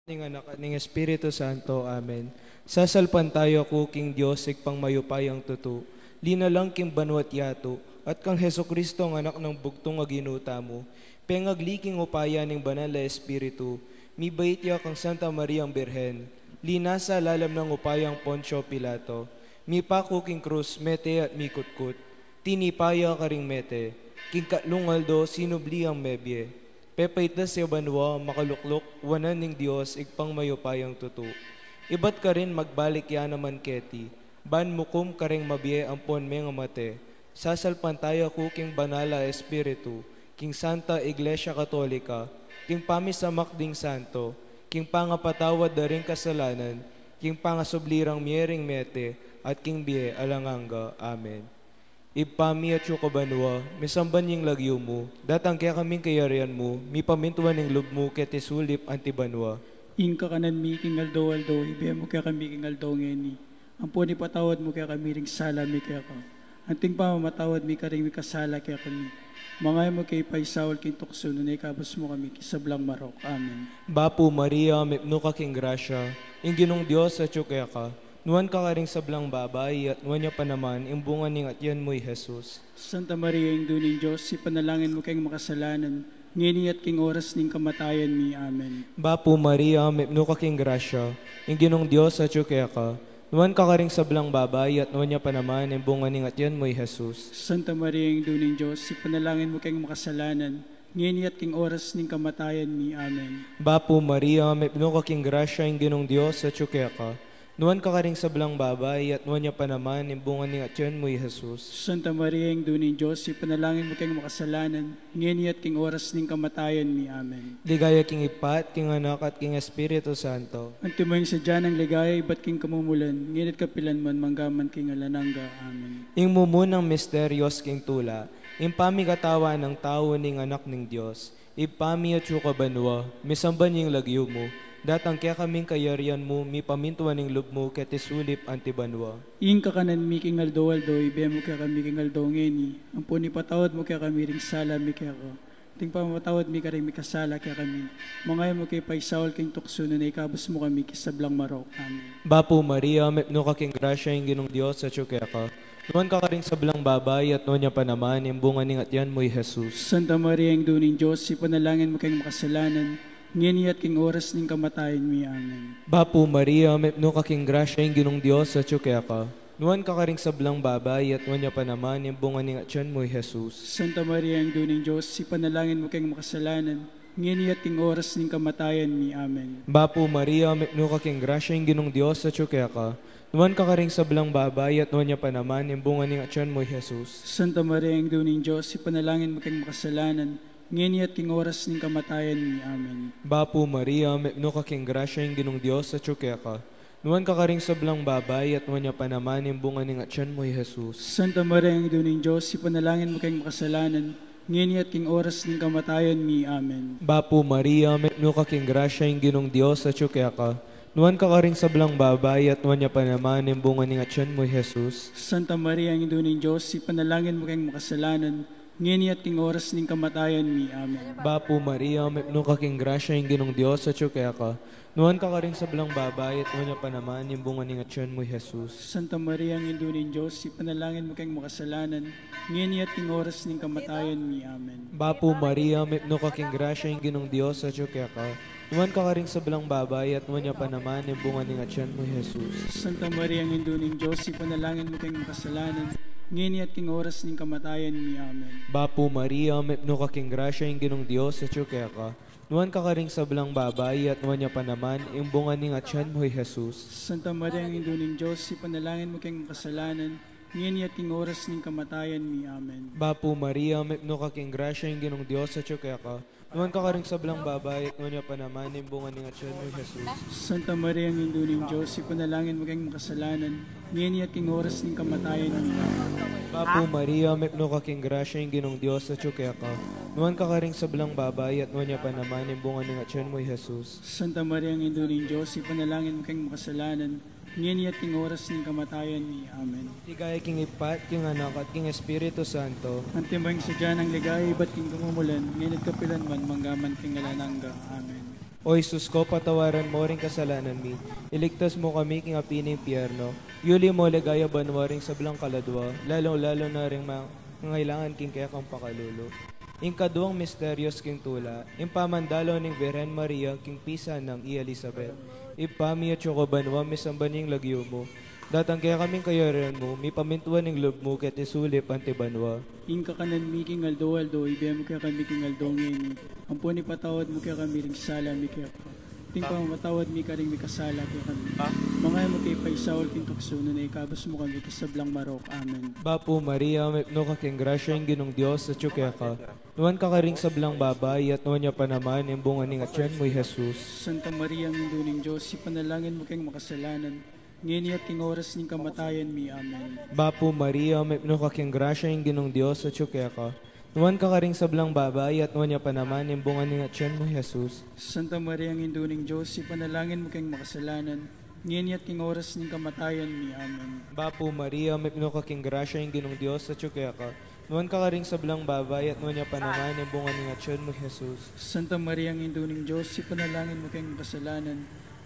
Ning anak at ning Espiritu Santo. Amen. Sasalpan tayo ko king Diyos pang mayupayang tuto. Lina lang king banwat yato at kang Heso Kristo ang anak ng bugtong aginuta mo. Pengagliking upaya ning banal na Espiritu. Mibait ya kang Santa Maria ang Birhen. Lina sa lalam ng upayang Poncio Pilato. Mipako king krus mete at mikutkut. Tinipaya ka ring mete. King katlungaldo sinubli ang mebye. Pepait na siya banwa, makaluklok, wanan ning Diyos, igpang mayupayang tuto. Ibat ka rin magbalik ya naman keti, ban mukum ka ring mabye ang ponme nga mate. Sasalpan tayo ku king banala Espiritu, king Santa Iglesia Katolika, king pamisamak ding santo, king pangapatawad da ring kasalanan, king pangasublirang miering mete, at king biye alanganga. Amen. Ipami at yukabanwa, misamban yung lagyo mo, datang kaya kaming kayarian mo, mi pamintuan ng lub mo, kete sulip antibanwa. Inka kanan mi king aldo, ibiya mo kaya kami king aldo ngeni. Ang puni patawad mo kaya kami ring sala mi kaya ka. Anting pa mamatawad mi karing mi kasala kaya kami. Mangay mo kay paisawal king tukso, nunay kabos mo kami kisablang marok. Amen. Bapo Maria, mipno ka king grasya, ing ginong Diyos at kaya ka. Nuwan ka karing sablang babay at nuwan niya pa naman, imbungan ning at yan mo'y Jesus. Santa Maria, yung duning Diyos, ipanalangin mo kayong makasalanan, ngini at king oras ning kamatayan mi. Amen. Bapo Maria, mipno ka king grasya, ing ginong Diyos at kaya ka. Nuwan ka karing sablang babay at nuwan niya pa naman, imbungan ning at yan mo'y Jesus. Santa Maria, yung duning Diyos, ipanalangin mo kayong makasalanan, ngini at king oras ning kamatayan mi. Amen. Bapo Maria, mipno ka king grasya, ing ginong Diyos at kaya ka. Nuwan ka karing sablang babay at nuwan niya pa naman, imbungan ning at yan mo'y Jesus. Santa Maria, yung duning Diyos, ipanalangin mo kayong makasalanan, ngini at king oras ning kamatayan mi. Amen. Ligaya king Ipat, king Anak at king Espiritu Santo. Ang tumayong sa dyan ng ligaya, iba't king kamumulan, nginit kapilan man, manggaman king alananga. Amen. Ing mumunang misteryos king tula, impami katawa ng tao ning anak ning Diyos, ipami at yukabanwa, misamban yung lagyo mo, datang kaya kaming kayarian mo, mi pamintuan ning lub mo, kete sulip antibanwa. Ing kakanan mi king aldo, ibiya mo kaya kami king aldo ngeni, ang puni patawad mo kaya kami ring sala mi kaya ko. Ting pamatawad mi karing mi kasala kaya kami. Mangay mo kay paisawal king tukso, na ikabos mo kami kisablang marok. Amen. Bapo Maria, mepno ka king grasya, ing ginong Diyos at kaya ka. Nuwan ka karing sablang babay at nuwan niya pa naman, imbungan ning at yan mo'y Jesus. Santa Maria, yung duning Diyos, ipanalangin mo kayong makasalanan, ngini at king oras ning kamatayan mi. Amen. Bapo Maria, mepno ka king grasya, ing ginong Diyos at kaya ka. Nuwan ka karing sablang babay at nuwan niya pa naman, imbungan ning at yan mo'y Jesus. Santa Maria, yung duning Diyos, ipanalangin mo kayong makasalanan, ngini at king oras ning kamatayan mi. Amen. Bapo Maria, mepno ka king grasya, ing ginong Diyos at kaya ka. Nuwan ka karing sablang babay at nuwan niya pa naman, imbungan ning at yan mo'y Jesus. Santa Maria, yung duning Diyos, ipanalangin mo kayong makasalanan, ngini at king oras ning kamatayan mi. Amen. Bapo Maria, mepno ka king grasya, ing ginong Diyos at kaya ka. Nuwan ka karing sablang babay at nuwan niya pa naman, imbungan ning at yan mo'y Jesus. Santa Maria, yung duning Diyos, ipanalangin mo kayong makasalanan, ngini at king oras ning kamatayan mi. Amen. Bapo Maria, mepno ka king grasya, ing ginong Diyos at kaya ka. Nuwan ka karing sablang babay at nuwan niya pa naman, imbungan ning at yan mo'y Jesus. Santa Maria, yung duning Diyos, ipanalangin mo kayong makasalanan, ngini at king oras ning kamatayan mi. Amen. Bapo Maria, mepno ka king grasya, ing ginong Diyos at kaya ka. Nuwan ka karing sablang babay at nuwan niya pa naman, imbungan ning at yan mo'y Jesus. Santa Maria, ang duning Diyos, ipanalangin mo kayong makasalanan, ngini at king oras ning kamatayan mi. Amen. Bapo Maria, mepno ka king grasya, ing ginong Diyos at kaya ka. Nuwan ka karing sablang babay at nuwan niya pa naman, imbungan ning at yan mo'y Jesus. Santa Maria, ang duning Diyos, ipanalangin mo kayong makasalanan, ngini at king oras ning kamatayan mi. Amen. Bapo Maria, mepno ka king grasya, ing ginong Diyos at kaya ka. Nuwan ka karing sablang babay at nuwan niya pa naman, imbungan ning at yan mo'y Jesus. Santa Maria, ang duning Diyos, ipanalangin mo kayong makasalanan, ngini at king oras ning kamatayan mi. Amen. Bapo Maria, mepno ka king grasya, ing ginong Diyos at kaya ka. Nuwan ka karing sablang babay at nuwan niya pa naman, imbungan ning at yan mo'y Jesus. Santa Maria, ang duning Diyos, ipanalangin mo kayong makasalanan, ngini at king oras ning kamatayan mi. Amen. Bapo Maria, mepno ka king grasya, ing ginong Diyos at kaya ka. Nuwan ka karing sablang babay at nuwan niya pa naman, imbungan ning at yan mo'y Jesus. Santa Maria, ang duning Diyos, ipanalangin mo kayong makasalanan, ngini at king oras ning kamatayan mi. Amen. Ligaya king Ipat, king Anak at king Espiritu Santo. Ang timbang sa dyan ng ligaya, iba't king kumumulan, ngayon at kapilan man, manggaman king alananga. Amen. O Jesus ko, patawaran mo rin kasalanan mi. Iligtas mo kami king apining pierno. Yuli mo legaya banwa ring sablang kaladwa, lalo-lalo na ring mangailangan king kaya kang pakalulo. Ing kaduang misteryos king tula, ing pamandalo ning Virgen Maria king pisa ng Elizabeth. Ipami at yoko banwa, misambaning lagyo mo. Datang kaya kaming kayaran mo, mi pamintuan ng loob mo ket isulip antibanwa. Ing kakanan mi king aldo, ibiyam mo kaya kami king aldo ngeni. Ampuni patawad mo kaya kami ring sala mi kaya ka. Ting pa matawad mi ka ring mi kasala kaya kami. Mga mo kay paisawal king tuksunan na ikabas mo kami kasablang marok. Amen. Bapo Maria, mepno ka king grasya ing ginong Diyos sa tsukya ka. Nuwan ka karing sablang babay at nuwan niya pa naman yung bunga ning atyan mo, Jesus. Santa Maria, ang induning Diyos, ipanalangin mo kayong makasalanan. Ngayon at king oras ning kamatayan mi. Amen. Bapo Maria, mepno ka king grasya ing ginong Diyos sa tsukya ka. Nuwan ka karing sablang babay at nuwan niya pa naman yung bunga ning atyan mo, Jesus. Santa Maria, ang induning Diyos, ipanalangin mo kayong makasalanan. Ngayon at king oras ning kamatayan mi. Amen. Bapo Maria, mepno ka king grasya ing ginong Diyos sa tsukya ka. Nuwan ka karing sablang babay at nuwan niya pa naman yung bunga ning atyan mo, Jesus. Santa Maria, ang induning Diyos, ipanalangin mo kayong makasalanan.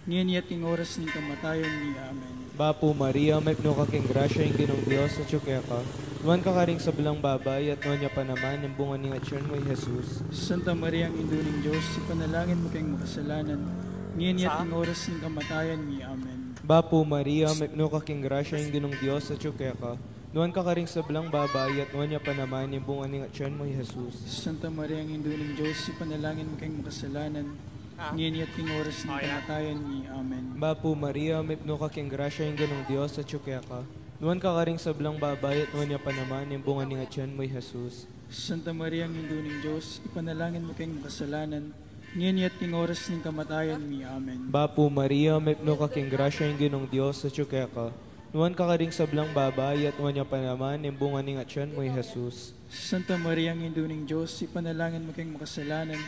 Ngayon at king oras ning kamatayan mi. Amen. Bapo Maria, mepno ka king grasya ing ginong Diyos sa tsukya ka. Nuwan ka karing sablang babay at nuwan niya pa naman yung bunga ning atyan mo, Jesus. Santa Maria, ang induning Diyos, ipanalangin mo kayong makasalanan. Ngayon at king oras ning kamatayan mi. Amen. Bapo Maria, mepno ka king grasya ing ginong Diyos sa tsukya ka. Nuwan ka karing sablang babay at nuwan niya pa naman yung bunga ning atyan mo, Jesus. Santa Maria, ang induning Diyos, ipanalangin mo kayong makasalanan. Ngayon at king oras ng kamatayan ni. Amen. Bapo Maria, mepno ka king grasya ing ginong Diyos sa tsukya ka. Nuwan ka karing sablang babay at nuwan niya pa naman yung bunga ning atyan mo, Jesus. Santa Maria, ang induning Diyos, ipanalangin mo kayong makasalanan. Ngayon at king oras ng kamatayan ni. Amen. Bapo Maria, mepno ka king grasya ing ginong Diyos sa tsukya ka. Nuwan ka karing sablang babay at nuwan niya pa naman yung bunga ning atyan mo, Jesus. Santa Maria, ang induning Diyos, ipanalangin mo kayong makasalanan.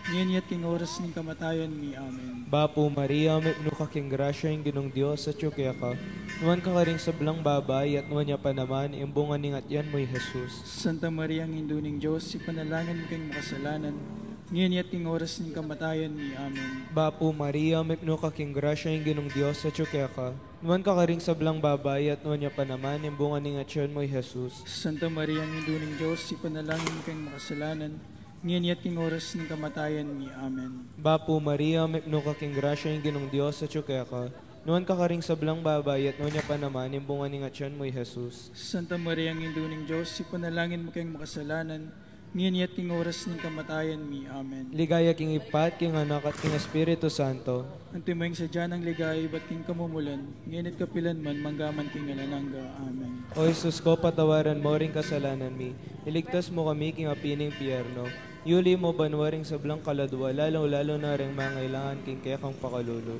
Ngayon at king oras ng kamatayan ni. Amen. Bapo Maria, mepno ka king grasya ing ginong Diyos sa tsukya ka. Nuwan ka karing sablang babay at nuwan niya pa naman yung bunga ning atyan mo, Jesus. Santa Maria, ang induning Diyos, ipanalangin mo kayong makasalanan. Ngayon at king oras ng kamatayan ni. Amen. Bapo Maria, mepno ka king grasya ing ginong Diyos sa tsukya ka. Nuwan ka karing sablang babay at nuwan niya pa naman yung bunga ning atyan mo, Jesus. Santa Maria, ang induning Diyos, ipanalangin mo kayong makasalanan. Ngayon at king oras ng kamatayan ni. Amen. Bapo Maria, mepno ka king grasya ing ginong Diyos sa tsukya ka. Nuwan ka karing sablang babay at nuwan niya pa naman yung bunga ning atyan mo, Jesus. Santa Maria, ang induning Diyos, ipanalangin mo kayong makasalanan. Ngayon at king oras ng kamatayan mi. Amen. Ligaya king Ipat, king Anak at king Espiritu Santo. Ang timayng sadya ng ligaya, ba't king kamumulan, ngayon at kapilan man, manggaman king alalangga. Amen. O Jesus ko, patawaran mo ring kasalanan mi. Iligtas mo kami king apining pierno. Yuli mo banwaring sablang kaladwa, lalo-lalo na ring mangailangan king kaya kang pakalulo.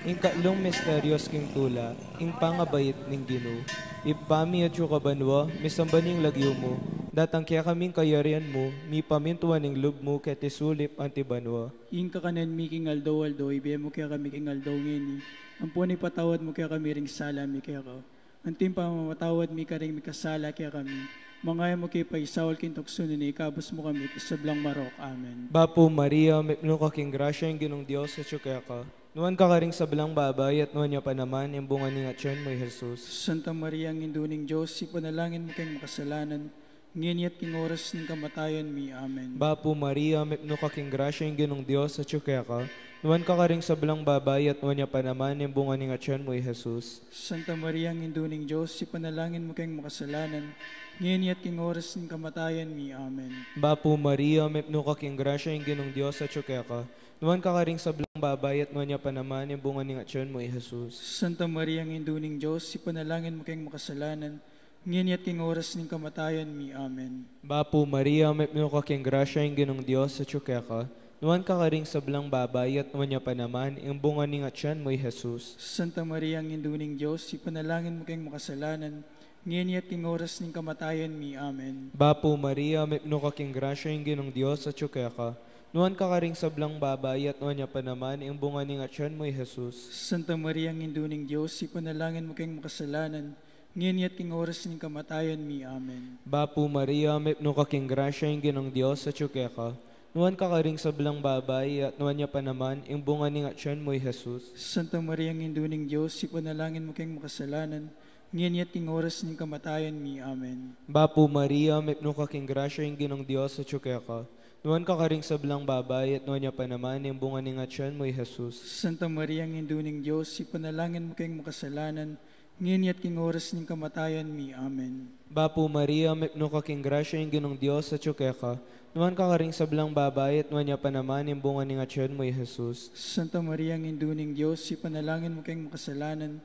Ing katlong misteryos king tula, ing pangabayit ning Ginoo. Ipami at yukabanwa, misambaning lagyo mo. Datang kaya kaming kayarian mo, mi pamintuan ning loob mo ket isulip antibanwa. Ing kakanan mi king aldo, ibiyam mo kaya kami king aldo ngeni. Ampuni patawad mo kaya kami ring sala mi kaya ka. Antim pa mamatawad mi ka ring mi kasala kaya kami. Mangaya mo kay paisawal king tuksunan ni ikabos mo kami kasablang marok. Amen. Bapo Maria, mepno ka king grasya ing ginong Diyos sa tsukya ka. Nuwan ka karing sablang babay at nuwan niya pa naman yung bunga ning atyan mo, Jesus. Santa Maria, ang induning Diyos, ipanalangin mo kayong makasalanan. Ngayon at king oras ng kamatayan mi. Amen. Bapo Maria, mepno ka king grasya ing ginong Diyos sa tsukya ka. Nuwan ka karing sablang babay at nuwan niya pa naman yung bunga ning atyan mo, Jesus. Santa Maria, ang induning Diyos, ipanalangin mo kayong makasalanan. Ngayon at king oras ng kamatayan mi. Amen. Bapo Maria, mepno ka king grasya ing ginong Diyos sa tsukya ka. Nuwan ka karing sablang babay at nuwan niya pa naman yung bunga ning atyan mo, Jesus. Santa Maria, ang induning Diyos, ipanalangin mo kayong makasalanan. Ngayon at king oras ng kamatayan mi. Amen. Bapo Maria, mepno ka king grasya ing ginong Diyos sa tsukya ka. Nuwan ka karing sablang babay at nuwan niya pa naman yung bunga ning atyan mo, Jesus. Santa Maria, ang induning Diyos, ipanalangin mo kayong makasalanan. Ngayon at king oras ng kamatayan mi. Amen. Bapo Maria, mepno ka king grasya ing ginong Diyos sa tsukya ka. Nuwan ka karing sablang babay at nuwan niya pa naman yung bunga ning atyan mo, Jesus. Santa Maria, ang induning Diyos, ipanalangin mo kayong makasalanan. Ngayon at king oras ng kamatayan mi. Amen. Bapo Maria, mepno ka king grasya ing ginong Diyos sa tsukya ka. nuan ka ring sa belang babay, at nuan niya pa naman, yung bunga ni nga tiyan mo'y Jesus. Santa Maria, ang induning Diyos, ipanalangin mo kayong makasalanan, ngayon at king oras ng kamatayan mi. Amen. Bapo Maria, mepno ka king grasya yung ginong Diyos sa tsuke ka. Nuan ka ring sa belang babay, at nuan niya pa naman, yung bunga ni nga tiyan mo'y Jesus. Santa Maria, ang induning Diyos, ipanalangin mo kayong makasalanan, ngayon at king oras ng kamatayan mi. Amen. Bapo Maria, mepno ka king grasya yung ginong Diyos sa tsuke ka. Nuan ka ring sa belang babay, at nuan niya pa naman, yung bunga ni nga tiyan mo'y Jesus. Santa Maria, ang induning Diyos, ipanalangin mo kayong makasalanan,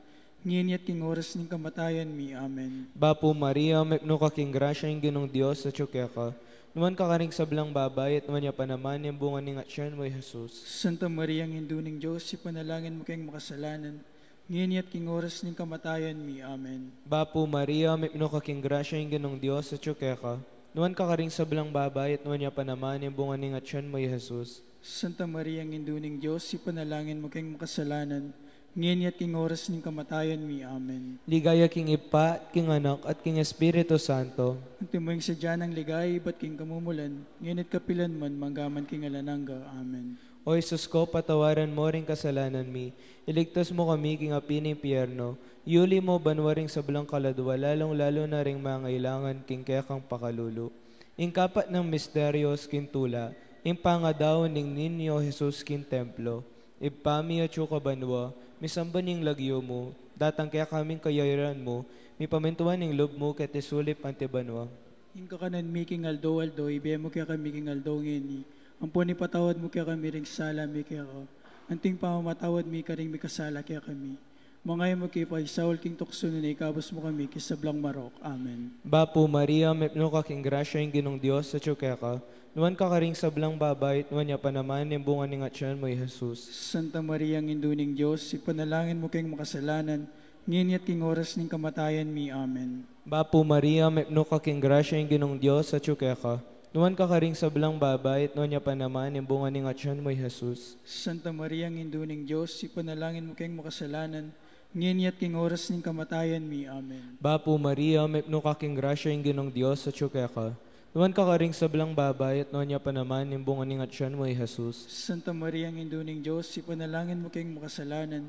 ngayon at king oras ng kamatayan mi. Amen. Bapo Maria, mepno ka king grasya yung ginong Diyos sa tsuke ka. Nuan ka ring sa belang babay, at nuan niya pa naman, yung bunga ni nga tiyan mo'y Jesus. Santa Maria, ang induning Diyos, ipanalangin mo kayong makasalanan, ngayon at king oras ng kamatayan mi. Amen. Bapo Maria, mepno ka king grasya yung ginong Diyos sa tsuke ka. Nuan ka ring sa belang babay, at nuan niya pa naman, yung bunga ni nga tiyan mo'y Jesus. Santa Maria, ang induning Diyos, ipanalangin mo kayong makasalanan, ngayon at king oras ng kamatayan mi. Amen. Ligaya king Ipa, king Anak, at king Espiritu Santo. Ang timoyong sadya ng ligay, ba't king kamumulan, ngayon at kapilan man, manggaman king alanangga. Amen. O Jesus ko, patawaran mo ring kasalanan mi. Iligtas mo kami king api ng impyerno. Yuli mo banwaring sa belang kaladwa, lalong-lalo na ring mangailangan king kekang pakalulo. Ing kapat ng misteryos king tula, ing pangadaw ning ninyo Jesus king templo. Ipami at yuka banwa, misamban ning lagyo mo, datang kaya kaming kayayaran mo, mi pamintuan ning lob mo ket isulip ante banwa. Ing kakanan mi king aldo, ibiya mo kaya kami king aldo ngeni. Ang puni patawad mo kaya kami ring sala mi kaya ko. Anting pamamatawad mi karing mi kasala kaya kami. Mangay mo kaya pa isaul king tukso na ikabos mo kami kisablang marok. Amen. Bapo Maria, mepno ka king grasya yung ginong Diyos sa tsuke ka. Nuan ka ring sa belang babay, at nuan niya pa naman, yung bunga ni nga tiyan mo'y Jesus. Santa Maria, ang induning Diyos, ipanalangin mo kayong makasalanan, ngayon at king oras ng kamatayan mi. Amen. Bapo Maria, mepno ka king grasya yung ginong Diyos sa tsuke ka. Nuan ka ring sa belang babay, at nuan niya pa naman, yung bunga ni nga tiyan mo'y Jesus. Santa Maria, ang induning Diyos, ipanalangin mo kayong makasalanan, ngayon at king oras ng kamatayan mi. Amen. Bapo Maria, mepno ka king grasya yung ginong Diyos sa tsuke ka. Nuan ka ring sa belang babay, at nuan niya pa naman, yung bunga ni nga tiyan mo'y Jesus. Santa Maria, ang induning Diyos, ipanalangin mo kayong makasalanan,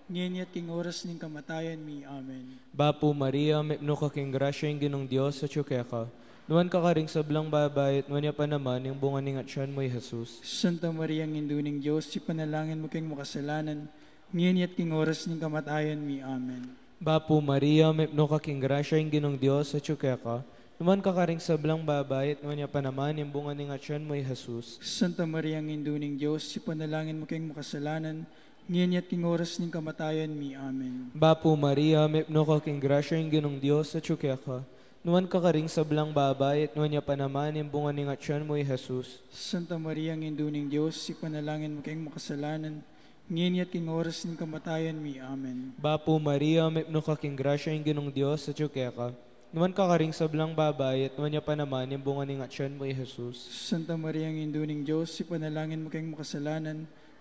ngayon at king oras ng kamatayan mi. Amen. Bapo Maria, mepno ka king grasya yung ginong Diyos sa tsuke ka. Nuan ka ring sa belang babay, at nuan niya pa naman, yung bunga ni nga tiyan mo'y Jesus. Santa Maria, ang induning Diyos, ipanalangin mo kayong makasalanan, ngayon at king oras ng kamatayan mi. Amen. Bapo Maria, mepno ka king grasya yung ginong Diyos sa tsuke ka. Numan ka ring sa belang babay, at numan niya pa naman, yung bunga ni nga tiyan mo'y Jesus. Santa Maria, ang induning Diyos, ipanalangin mo kayong makasalanan, ngayon at king oras ng kamatayan mi. Amen. Bapo Maria, mepno ka king grasya yung ginong Diyos sa tsuke ka. Numan ka ring sa belang babay, at numan niya pa naman, yung bunga ni nga tiyan mo'y Jesus. Santa Maria, ang induning Diyos, ipanalangin mo kayong makasalanan, ngayon at king oras ng kamatayan mi. Amen. Bapo Maria, mepno ka king grasya yung ginong Diyos sa tsuke ka. Numan ka ring sa belang babay, at numan niya pa naman, yung bunga ni nga tiyan mo'y Jesus. Santa Maria, ang induning Diyos, ipanalangin mo kayong makasalanan,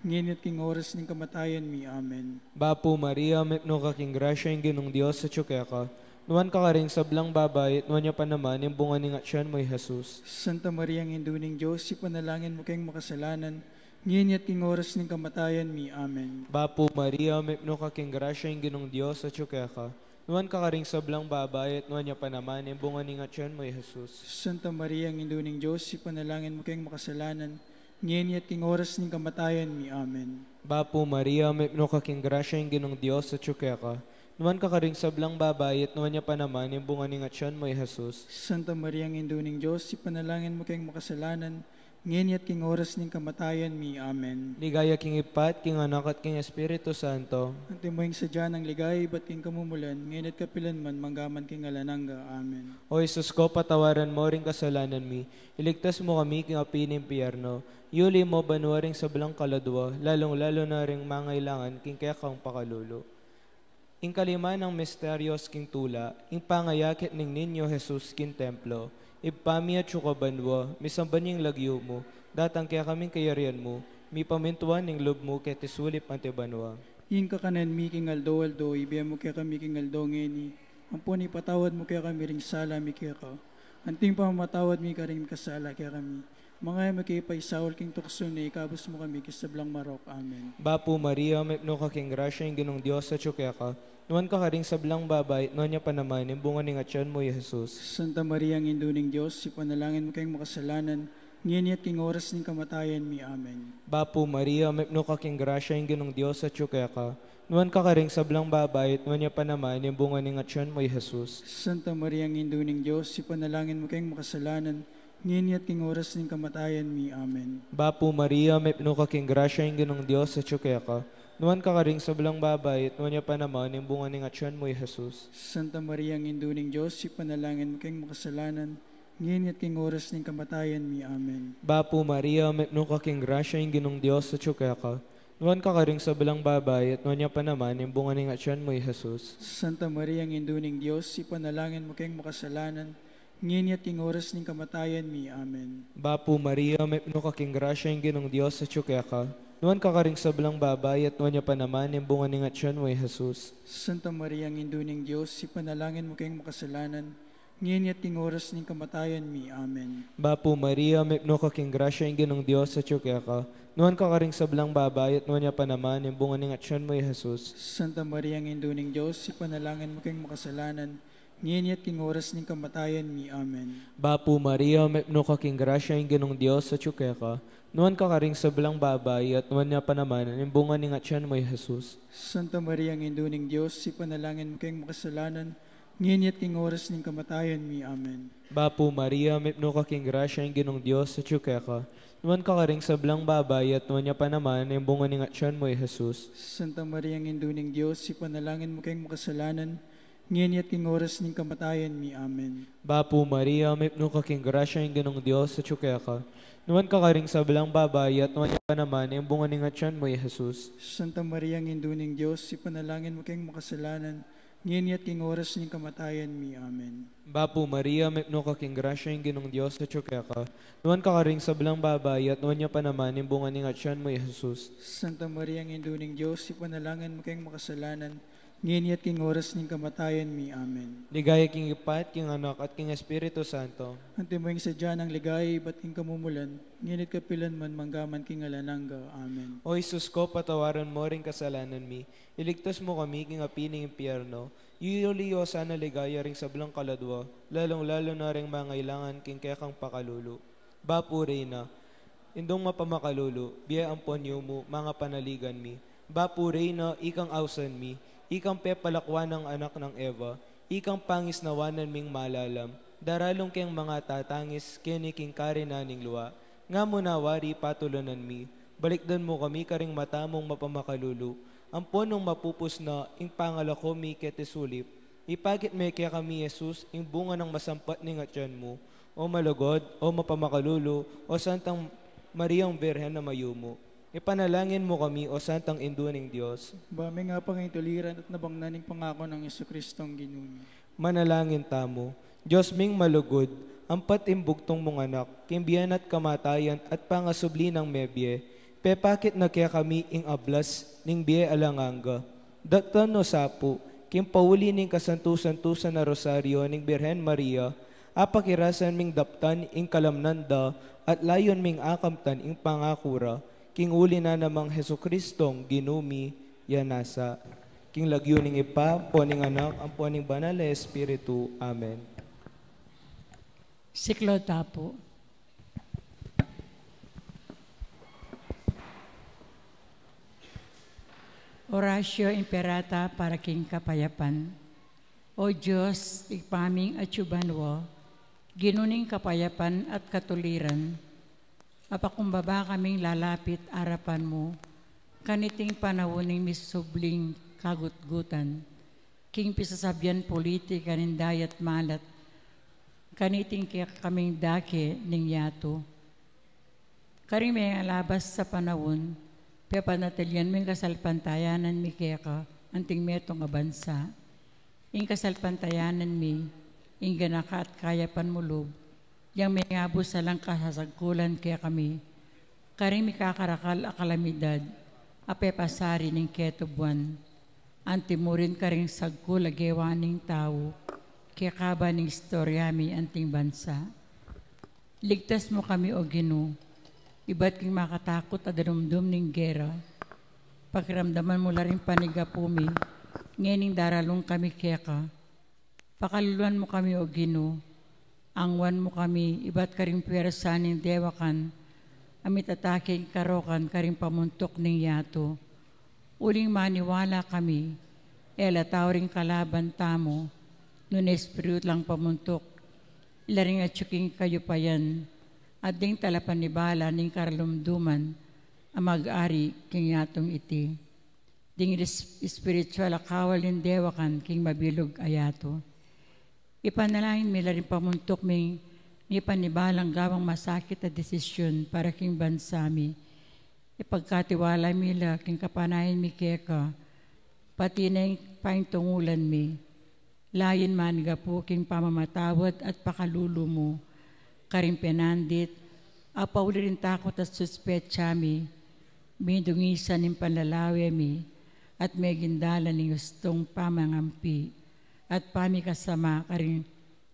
ngayon at king oras ng kamatayan mi. Amen. Bapo Maria, mepno ka king grasya yung ginong Diyos sa tsuke ka. Numan ka ring sa belang babay, at numan niya pa naman, yung bunga ni nga tiyan mo'y Jesus. Santa Maria, ang induning Diyos, ipanalangin mo kayong makasalanan, ngayon at king oras ng kamatayan mi. Amen. Bapo Maria, mepno ka king grasya yung ginong Diyos sa tsuke ka. Numan ka ring sa belang babay, at numan niya pa naman, yung bunga ni nga tiyan mo'y Jesus. Santa Maria, ang induning Diyos, ipanalangin mo kayong makasalanan, ngayon at king oras ng kamatayan mi. Amen. Bapo Maria, mepno ka king grasya yung ginong Diyos sa tsuke ka. Numan ka ring sa belang babay, at numan niya pa naman, yung bunga ni nga tiyan mo'y Jesus. Santa Maria, ang induning Diyos, ipanalangin mo kayong makasalanan, ngayon at king oras ng kamatayan mi. Amen. Ligaya king Ipa, king Anak, at king Espiritu Santo. Ang timoyong sadya ng ligay, ba't king kamumulan, ngayon at kapilan man, manggaman king alanangga. Amen. O Jesus ko, patawaran mo ring kasalanan mi. Iligtas mo kami king api ng impyerno. Yuli mo banwaring sa belang kaladwa, lalong-lalo na ring mangailangan king kekang pakalulo. Ing kalima ng misteryos king tula, ing pangayakit ning ninyo Jesus king templo. Ipami at banwa, misamban yung lagyo mo, datang kaya kaming kayarian mo, mi pamintuan ning lob mo kaya tisulip ante banwa. Ing kakanan mi king aldo, ibiya mo kaya kami king aldo ngeni. Ang puni patawad mo kaya kami ring sala mi kaya ka. Anting pamamatawad mi karing kasala kaya kami. Mga mo kay Saul king tukso ni kabus mo kami kisablang marok. Amen. Bapo Maria, may no ka king grasya, yung ginong Diyos sa tsukya ka. Nuan ka karing sablang babay, nuan niya pa naman, yung bunga ni nga mo, Jesus. Santa Maria, ang induning Diyos, si panalangin mo kayong makasalanan, ngayon at king oras ng kamatayan mi. Amen. Bapo Maria, may no ka king grasya, yung ginong Diyos sa tsukya ka. Nuan ka karing sablang babay, nuan niya pa naman, yung bunga ni nga mo, Jesus. Santa Maria, ang induning Diyos, si panalangin mo kayong makasalanan, ngayon at king oras ng kamatayan mi. Amen. Bapo Maria, may no ka king grasya, yung ginong Diyos sa tsukya ka. Nuan ka karing sablang babay, nuan niya pa naman, yung bunga ni nga mo, Jesus. Santa Maria, ang induning Diyos, si panalangin mo kayong makasalanan, ngayon at king oras ng kamatayan mi. Amen. Bapo Maria, may no ka king grasya, yung ginong Diyos sa tsukya ka. Nuan ka karing sablang babay, at nuan niya pa naman, yung bunga ni nga mo, Jesus. Santa Maria, ang induning Diyos, si panalangin mo kayong makasalanan, ngayon at king oras ng kamatayan mi. Amen. Bapo Maria, may no ka king grasya, yung ginong Diyos sa tsukya ka. Nuan ka karing sablang babay, at nuan niya pa naman, yung bunga ni nga mo, Jesus. Santa Maria, ang induning Diyos, si panalangin mo kayong makasalanan, ngayon at king oras ng kamatayan mi. Amen. Bapo Maria, may no ka king grasya, yung ginong Diyos sa tsukya ka. Nuan ka karing sablang babay, at nuan niya pa naman, yung bunga ni nga mo, Jesus. Santa Maria, ang induning Diyos, si panalangin mo kayong makasalanan, ngayon at king oras ng kamatayan mi. Amen. Bapo Maria, may no ka king grasya, yung ginong Diyos sa tsukya ka. Nuan ka karing sablang babay, at nuan niya pa naman, yung bunga ni nga mo, Jesus. Santa Maria, ang induning Diyos, si panalangin mo kayong makasalanan, ngayon at king oras ng kamatayan mi. Amen. Bapo Maria, may no ka king grasya, yung ginong Diyos sa tsukya ka. Nuan ka karing sablang babay, at nuan niya pa naman, yung bunga ni nga mo, Jesus. Santa Maria, ang induning Diyos, si panalangin mo kayong makasalanan, ngayon at king oras ng kamatayan mi. Amen. Bapo Maria, may no ka king grasya, yung ginong Diyos sa tsukya ka. Nuan ka karing sablang babay, at nuan niya pa naman, yung bunga ni nga mo, Jesus. Santa Maria, ang induning Diyos, si panalangin mo kayong makasalanan, ngayon at king oras ng kamatayan mi. Amen. Bapo Maria, may no ka king grasya, yung ginong Diyos sa tsukya ka. Nuan ka karing sablang babay, at nuan niya pa naman, yung bunga ni nga mo, Jesus. Santa Maria, ang induning Diyos, si panalangin mo kayong makasalanan, ngayon at king oras ng kamatayan mi. Amen. Ligaya king ipat, king anak, at king Espiritu Santo. Ante mo yung sadya ng ligay, ba't king kamumulan, ngayon at kapilan man manggaman king alanangga. Amen. O Jesus ko, patawaran mo rin kasalanan mi. Iligtas mo kami king apining impyerno. Yuliyo sana ligaya ring sablang kaladwa, lalong-lalo na ring mangailangan king kekang pakalulu. Bapo Reyna, indong mapamakalulu, biya ang ponyo mo, mga panaligan mi. Bapo Reyna, ikang ausan mi. Ikang pepalakwan ng anak ng Eva, ikang pangis nawanan ming malalam, daralong keng mga tatangis, keniking karinaning luwa, nga mo nawari patulanan mi, balikdan mo kami karing matamong mapamakalulu, ang punong mapupus na, ing pangalako mi ketesulip, ipagit me kaya kami Jesus, ing bunga ng masampat ni ngatyan mo, o malugod, o mapamakalulu, o Santang Mariang Birhen na mayumo. Ipanalangin mo kami, o Santang Induning Diyos. Bami nga pangituliran at nabangnaning pangako ng Jesucristong Ginoo. Manalangin tamo. Diyos ming malugod, ang patimbugtong mong anak, kimbiyan at kamatayan at pangasubli ng mebye, pepakit na kaya kami ing ablas, ning biye alanganga. Datan no sapo, kimpauli ning kasantusan-tusan na rosaryo ning Birhen Maria, apakirasan ming daptan ing kalamnanda, at layon ming akamtan ing pangakura, king uli na namang Jesucristong ginumi yanasa. King lagyuning ipa, poning anak, ang poning banal na Espiritu. Amen. Siklo tapo. Orasyo Imperata para king kapayapan. O Diyos, ipaming atsubanwo, ginuning kapayapan at katuliran, apakumbaba kaming lalapit arapan mo, kaniting panawuning misubling kagutgutan, king pisasabyan politika nindayat malat, kaniting kaya kaming dake ning yato. Karing may alabas sa panawon, pepanatilyan ming kasalpantayanan mi kaya ka, anting metong abansa, ing kasalpantayanan mi, ing ganaka at kayapan mulog, yang may ngabos sa lang kasasagkulan kaya kami, karing mikakarakal akalamidad, apepasari ning keto buwan, antimurin karing sagkul agewaning tao, kaya kaba ning istoryami anting bansa. Ligtas mo kami, O Ginoo. Iba't king makatakot at darumdum ning gera. Pakiramdaman mo laring panigapumi, ngening daralong kami keka. Pakaluluan mo kami, O Ginoo. Angwan mo kami, iba't karing pwersa ning dewakan, amit ataking karokan karing pamuntok ning yato. Uling maniwala kami, elataw ring kalaban tamo, nun espiritu lang pamuntok, ilaring at tsuking kayo pa yan, at ding talapan ni bala ning karalumduman, ang mag-ari king yatong iti. Ding spiritual akawal ning dewakan king mabilog ayato. Ipanalangin mila rin pamuntok ming ni panibalang gawang masakit na desisyon para king bansami. Ipagkatiwala mila king kapanahin mi keka, pati na yung paintungulan mi. Layin man gapu king pamamatawad at pakalulo mo, karing penandit, apaw rin takot at suspetsa mi, bindungisan ng panlalawi mi, at may gindala ng gustong pamangampi, at pamikasama karing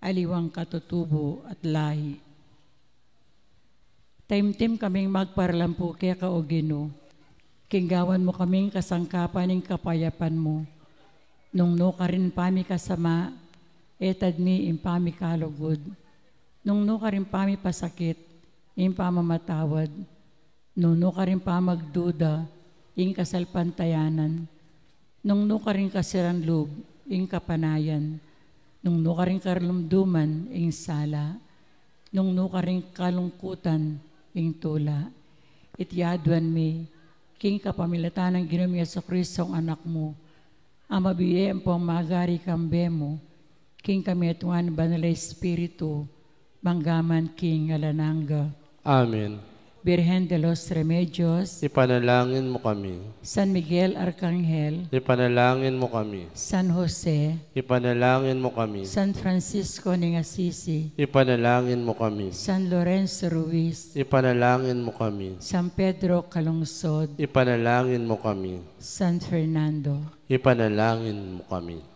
aliwang katutubo at lahi. Taimtim kaming magparlampu kaya ka, O Ginoo, kinggawan mo kaming kasangkapan ng kapayapan mo, nung no ka rin pamikasama, etad mi impami kalugod, nung no ka rin pami pasakit, impamamatawad, nung no ka rin pamagduda, ing kasalpantayanan, nung no ka rin kasiranlug, ing kapanayan, nung no ka rin karlumduman, ing sala, nung no ka rin kalungkutan, ing tula. Ityaduan mi, king kapamilatan ng Ginoong Jesucristo ang anak mo, ang mabiyem po ang magari kambe mo, king kami atungan banal Espiritu, manggaman king alananga. Amen. Virgen de los Remedios, Ipanalangin mo kami. San Miguel Arcangel, Ipanalangin mo kami. San Jose, Ipanalangin mo kami. San Francisco ng Assisi, Ipanalangin mo kami. San Lorenzo Ruiz, Ipanalangin mo kami. San Pedro Calungsod, Ipanalangin mo kami. San Fernando. Ipanalangin mo kami.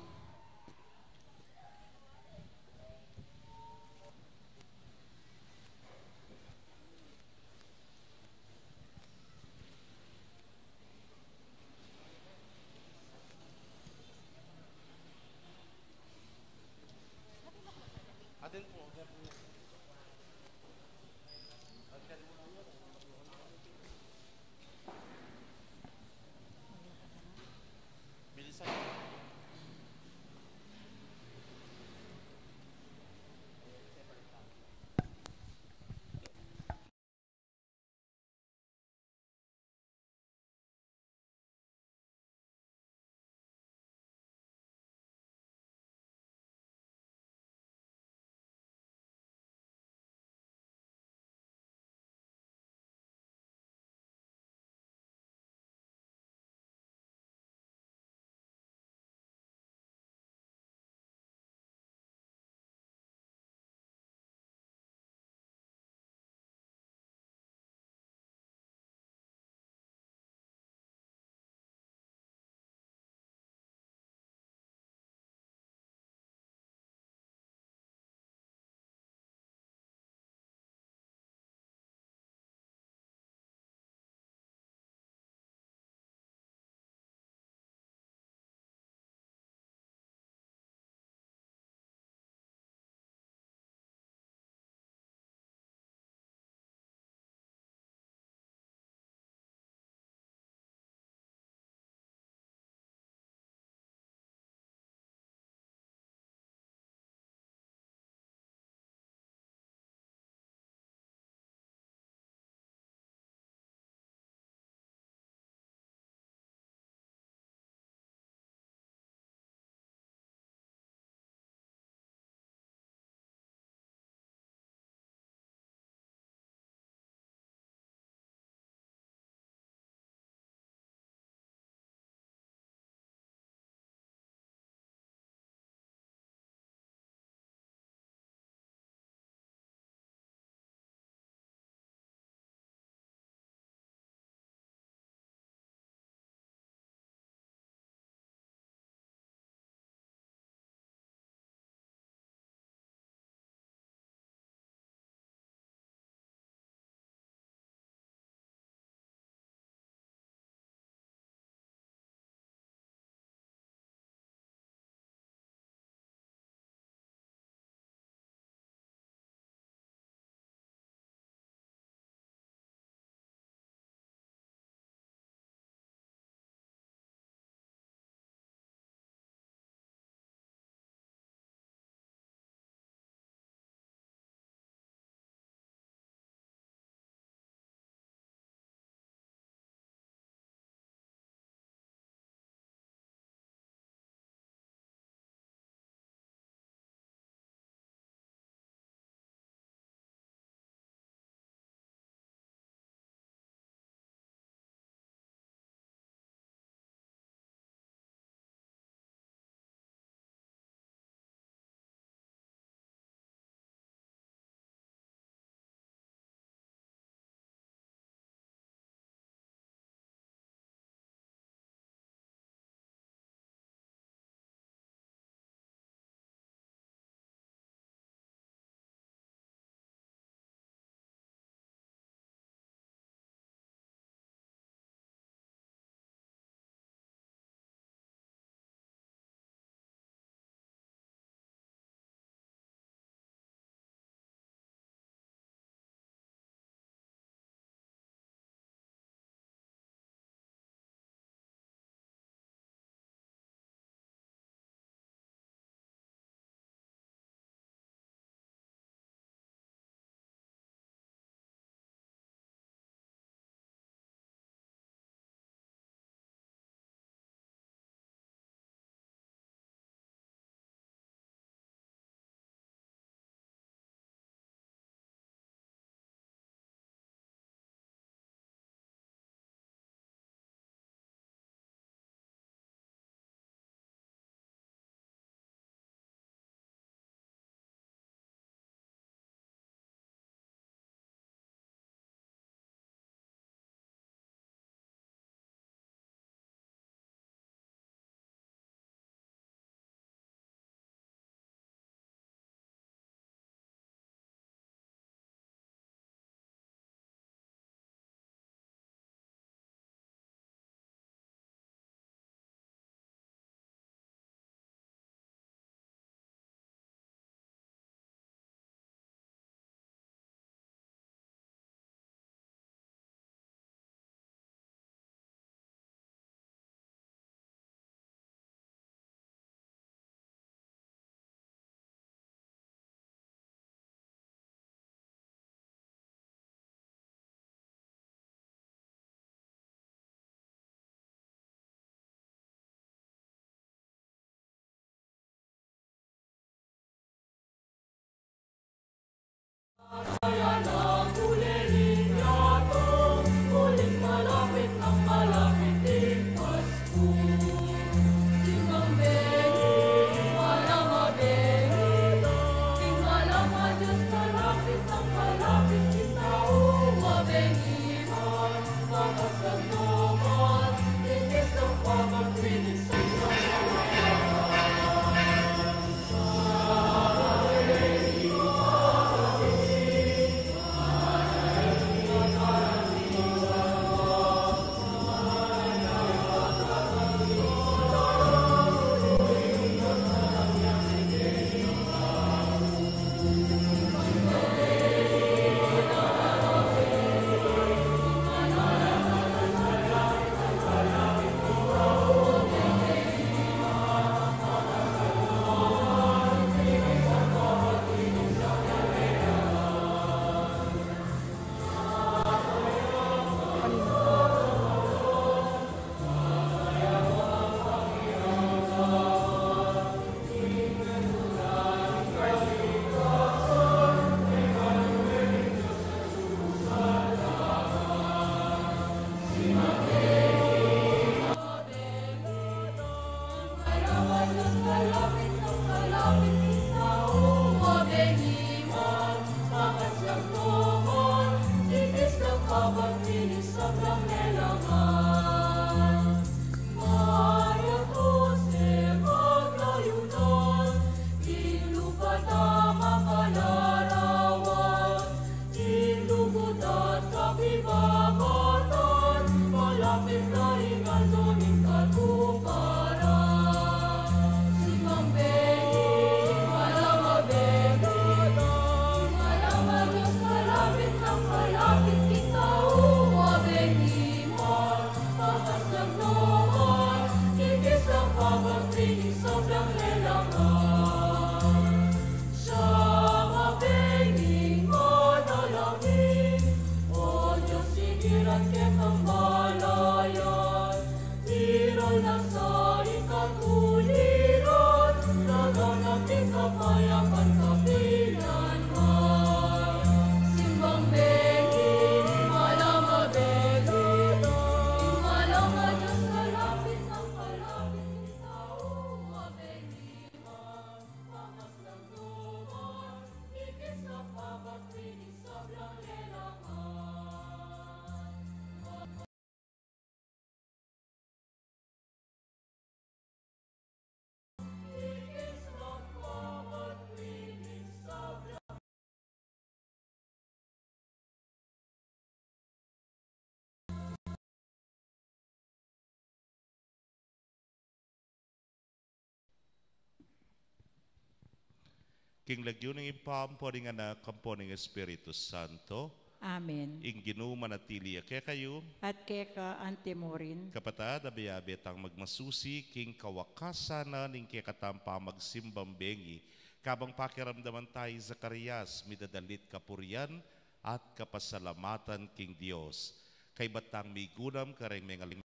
king lagyo ng ipampo ng anak, kampo ng Espiritu Santo, Amen. ing ginumanatili kaya kayo, At keka antimorin, kapatad, abayabit ang magmasusi, king kawakasana, ning kekatampa magsimbambengi, kabang pakiramdaman tayo Zacarias, midadalit kapurian, at kapasalamatan king Dios. Kay batang migunam kareng mengaling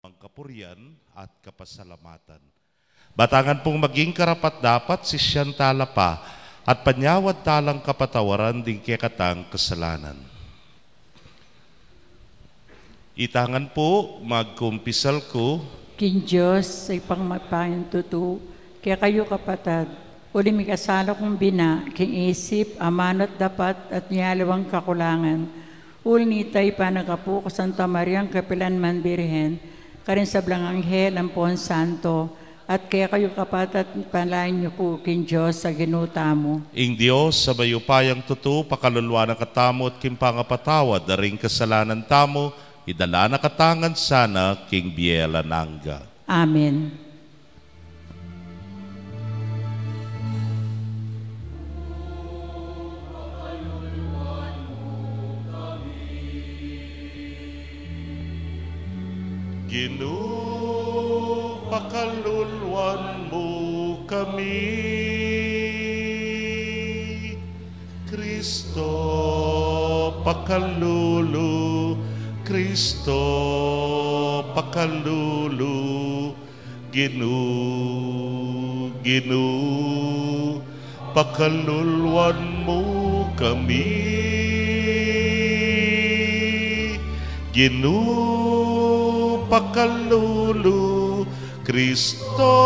ang kapurian at kapasalamatan. Batangan pong maging karapat dapat si siyang talapa at panyawad talang kapatawaran din kekatang kasalanan. Itangan po, magkumpisal ko, King Diyos, sa ipangmapayang tutu, kaya kayo kapatad, uli may kasalo kong bina, king isip, amanot dapat at niyalawang kakulangan, uli nitay pa nagapu ko Santa Maria ang Kapilanman Birhen, karin sa blang anghel ang Pon Santo, at kaya kayo kapatad, palain niyo po, King Diyos, sa ginuta mo. ing Diyos sa bayupayang tutu, pakalulwa na katamo at kimpangapatawad, daring kasalanan tamo, idala na katangan sana, king Biela Nanga. Amen. Ginoo, pakaluluan mo kami. Kristo, pakalulu, Kristo, pakalulu. Ginoo, Ginoo, pakaluluan mo kami. Ginoo, pakalulu, Kristo,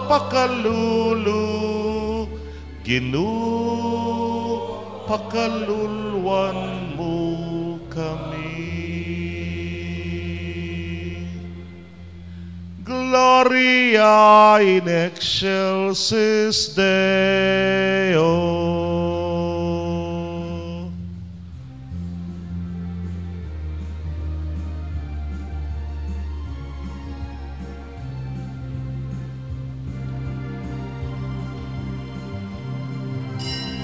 pakalulu. Ginoo, pakaluluan mo kami. Gloria in excelsis Deo.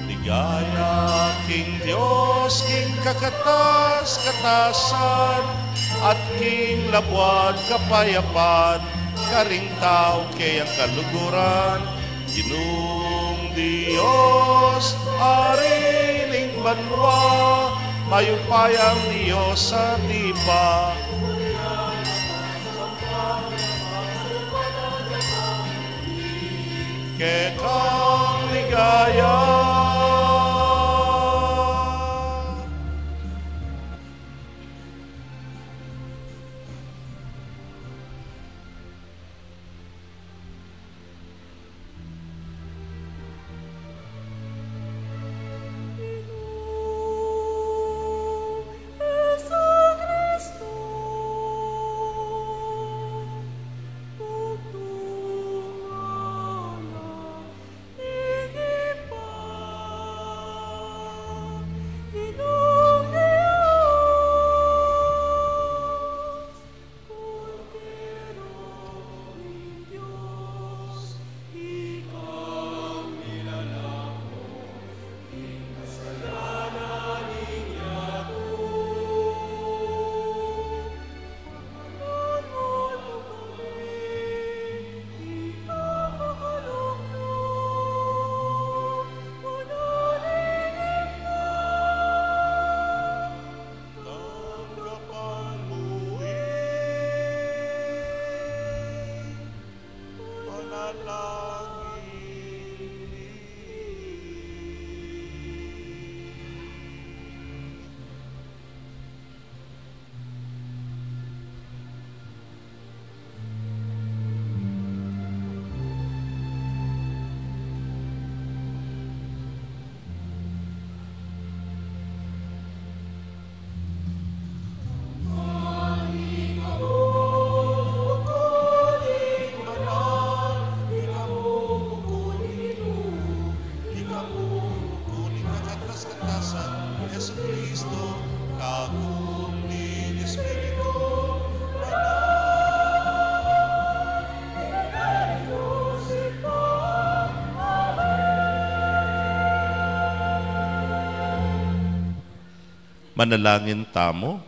Ligaya, King Diyos, King kakatas-katasan, at King labuan kapayapan, karing tao kayang kaluguran, Ginung Diyos, ariling banwa, mayupayang Diyos sa tipa. Kekang ligaya. Manalangin tamo.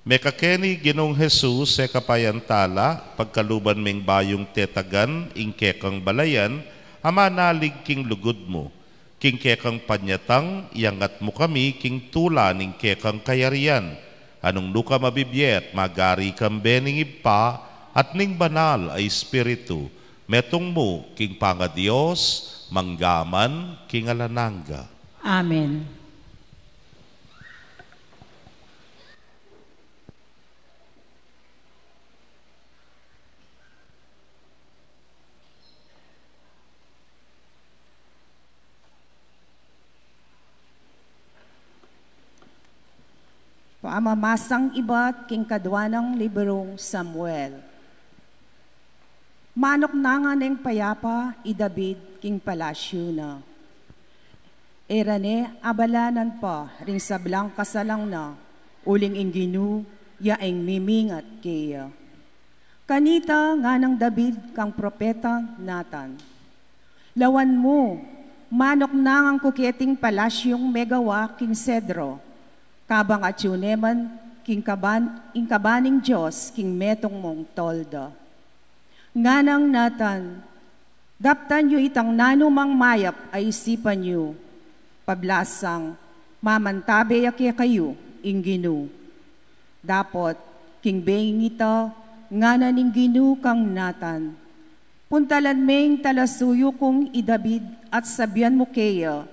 Mekakeni Ginong Jesus se kapayantala, pagkaluban ming bayong tetagan, ingkekang balayan, amanalig king lugod mo, king kekang panyatang, iangat mo kami, king tula ning kekang kayarian, anong nuka mabibyet, magari kang beningib pa, at ning banal ay espiritu, metong mo, king panga Diyos, manggaman, king alananga. Amen. Paamamasang iba't king kadwanang librong Samuel. Manok na nga neng payapa, i David king palasyo na. Erane abalanan pa, ring sablang kasalang na, uling inginu, yaeng mimingat kaya. Kanita nga ng David kang propeta Nathan. Lawan mo, manok na ngang kuketing palasyong megawa king Cedro, kabang at yuneman, king kabaning Diyos, king metong mong tolda. Nganang Nathan, daptan yu itang nanumang mayap ay isipan yu, pablasang, mamantabe ake kayo, inginu. Dapot, king beng ito, ngana ning ginu kang Nathan. Puntalan meng talasuyo kong i David at sabihan mo kaya,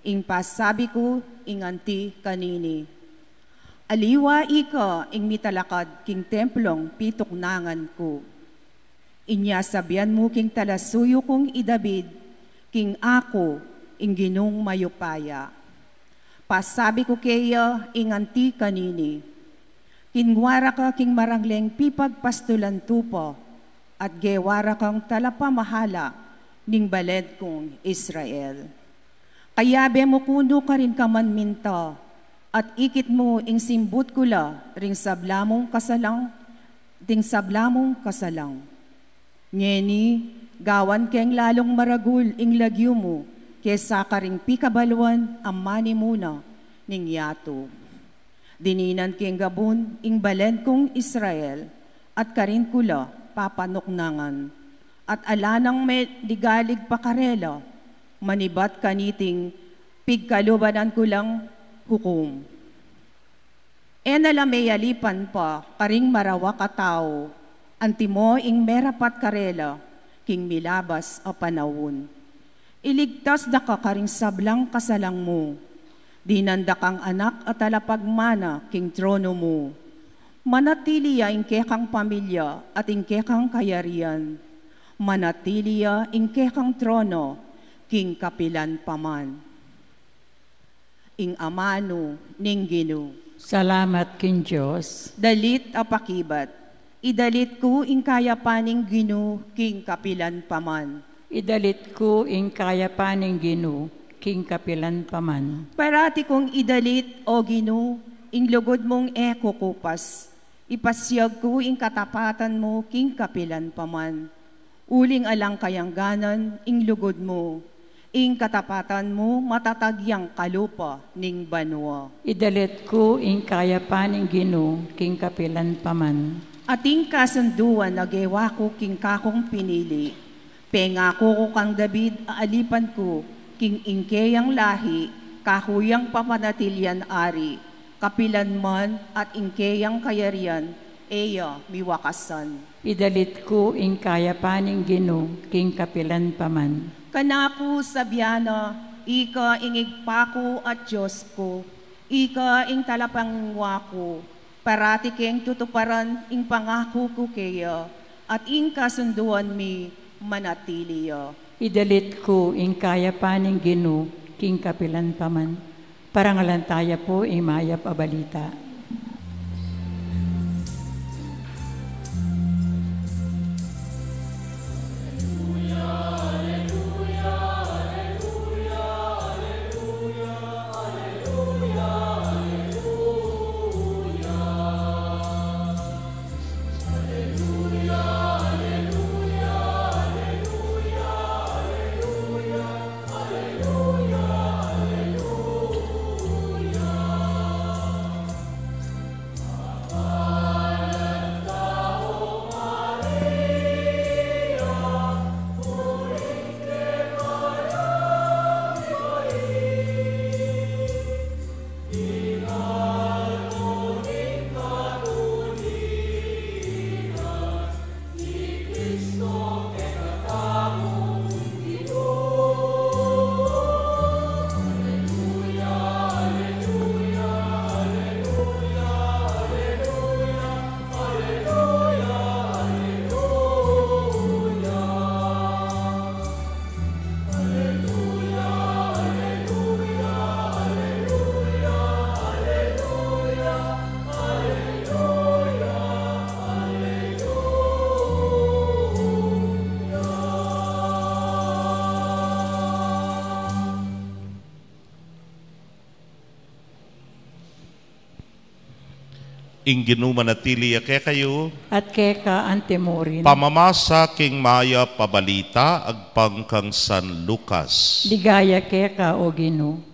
ing pasabi ko, ing anti kanini. Aliwa ika ing mitalakad king templong pituknangan ko. Inya sabihan mo king talasuyo kong i David, king ako ing ginong mayupaya. Pasabi ko kaya ing anti kanini. Kinwara ka king marangleng pipagpastulan tupo, at gewara kang talapamahala ning baled kong Israel. Kayabe mo kuno ka rin kaman minta, at ikit mo ing simbut kula ring sablamong kasalang, ding sablamong kasalang. Ngeni, gawan keng lalong maragul ing lagyo mo, kesa ka ring pikabalwan amani muna ning yato. Dininan keng gabon ing balen kong Israel, at karin kula papanuknangan, at alanang may digalig pakarela, manibat kaniting pigkalubanan kulang hukom. Nalamay alipan pa, karing marawa katao, antimo ing merapat karela, king milabas a panawon. Iligtas da ka karing sablang kasalang mo, dinanda kang anak at alapagmana king trono mo. Manatiliya ing kekang pamilya at ing kekang kayarian, manatiliya ing kekang trono, king kapilan paman. Ing amano ning ginu. Salamat king Diyos. Dalit apakibat, idalit ko ing kaya paning ginu, king kapilan paman. Idalit ko ing kaya paning ginu, king kapilan paman. Parati kong idalit o ginu, ing lugod mong eko kupas. Ipasyag ko ing katapatan mo, king kapilan paman. Uling alang kayangganan, ing lugod mo. Ing katapatan mo, matatagyang kalupa ning banwa. Idalit ko ing kaya paning ginu, king kapilan paman. Ating kasunduan nagewa ko king kakong pinili. Pengako ko kang David, aalipan ko, king ingkeyang lahi, kahuyang papanatilyan ari, kapilan man at ingkeyang kayarian, eya miwakasan. Idalit ko ing kaya paning ginu, king kapilan paman. Kanaku sabyana, ika ingigpako at Diyos ko, ika ing talapangwa ko, parati keng tutuparan ing pangako ko kaya, at ing kasunduan mi manatiliya. Idalit ko ing kaya paning ginu, king kapilan paman. Parangalan tayo po ing mayap abalita. ing ginumanatili kay kayo, at keka antemorin. pamamasa king maya pabalita agpang kang San Lucas. Ligaya keka o Ginoo.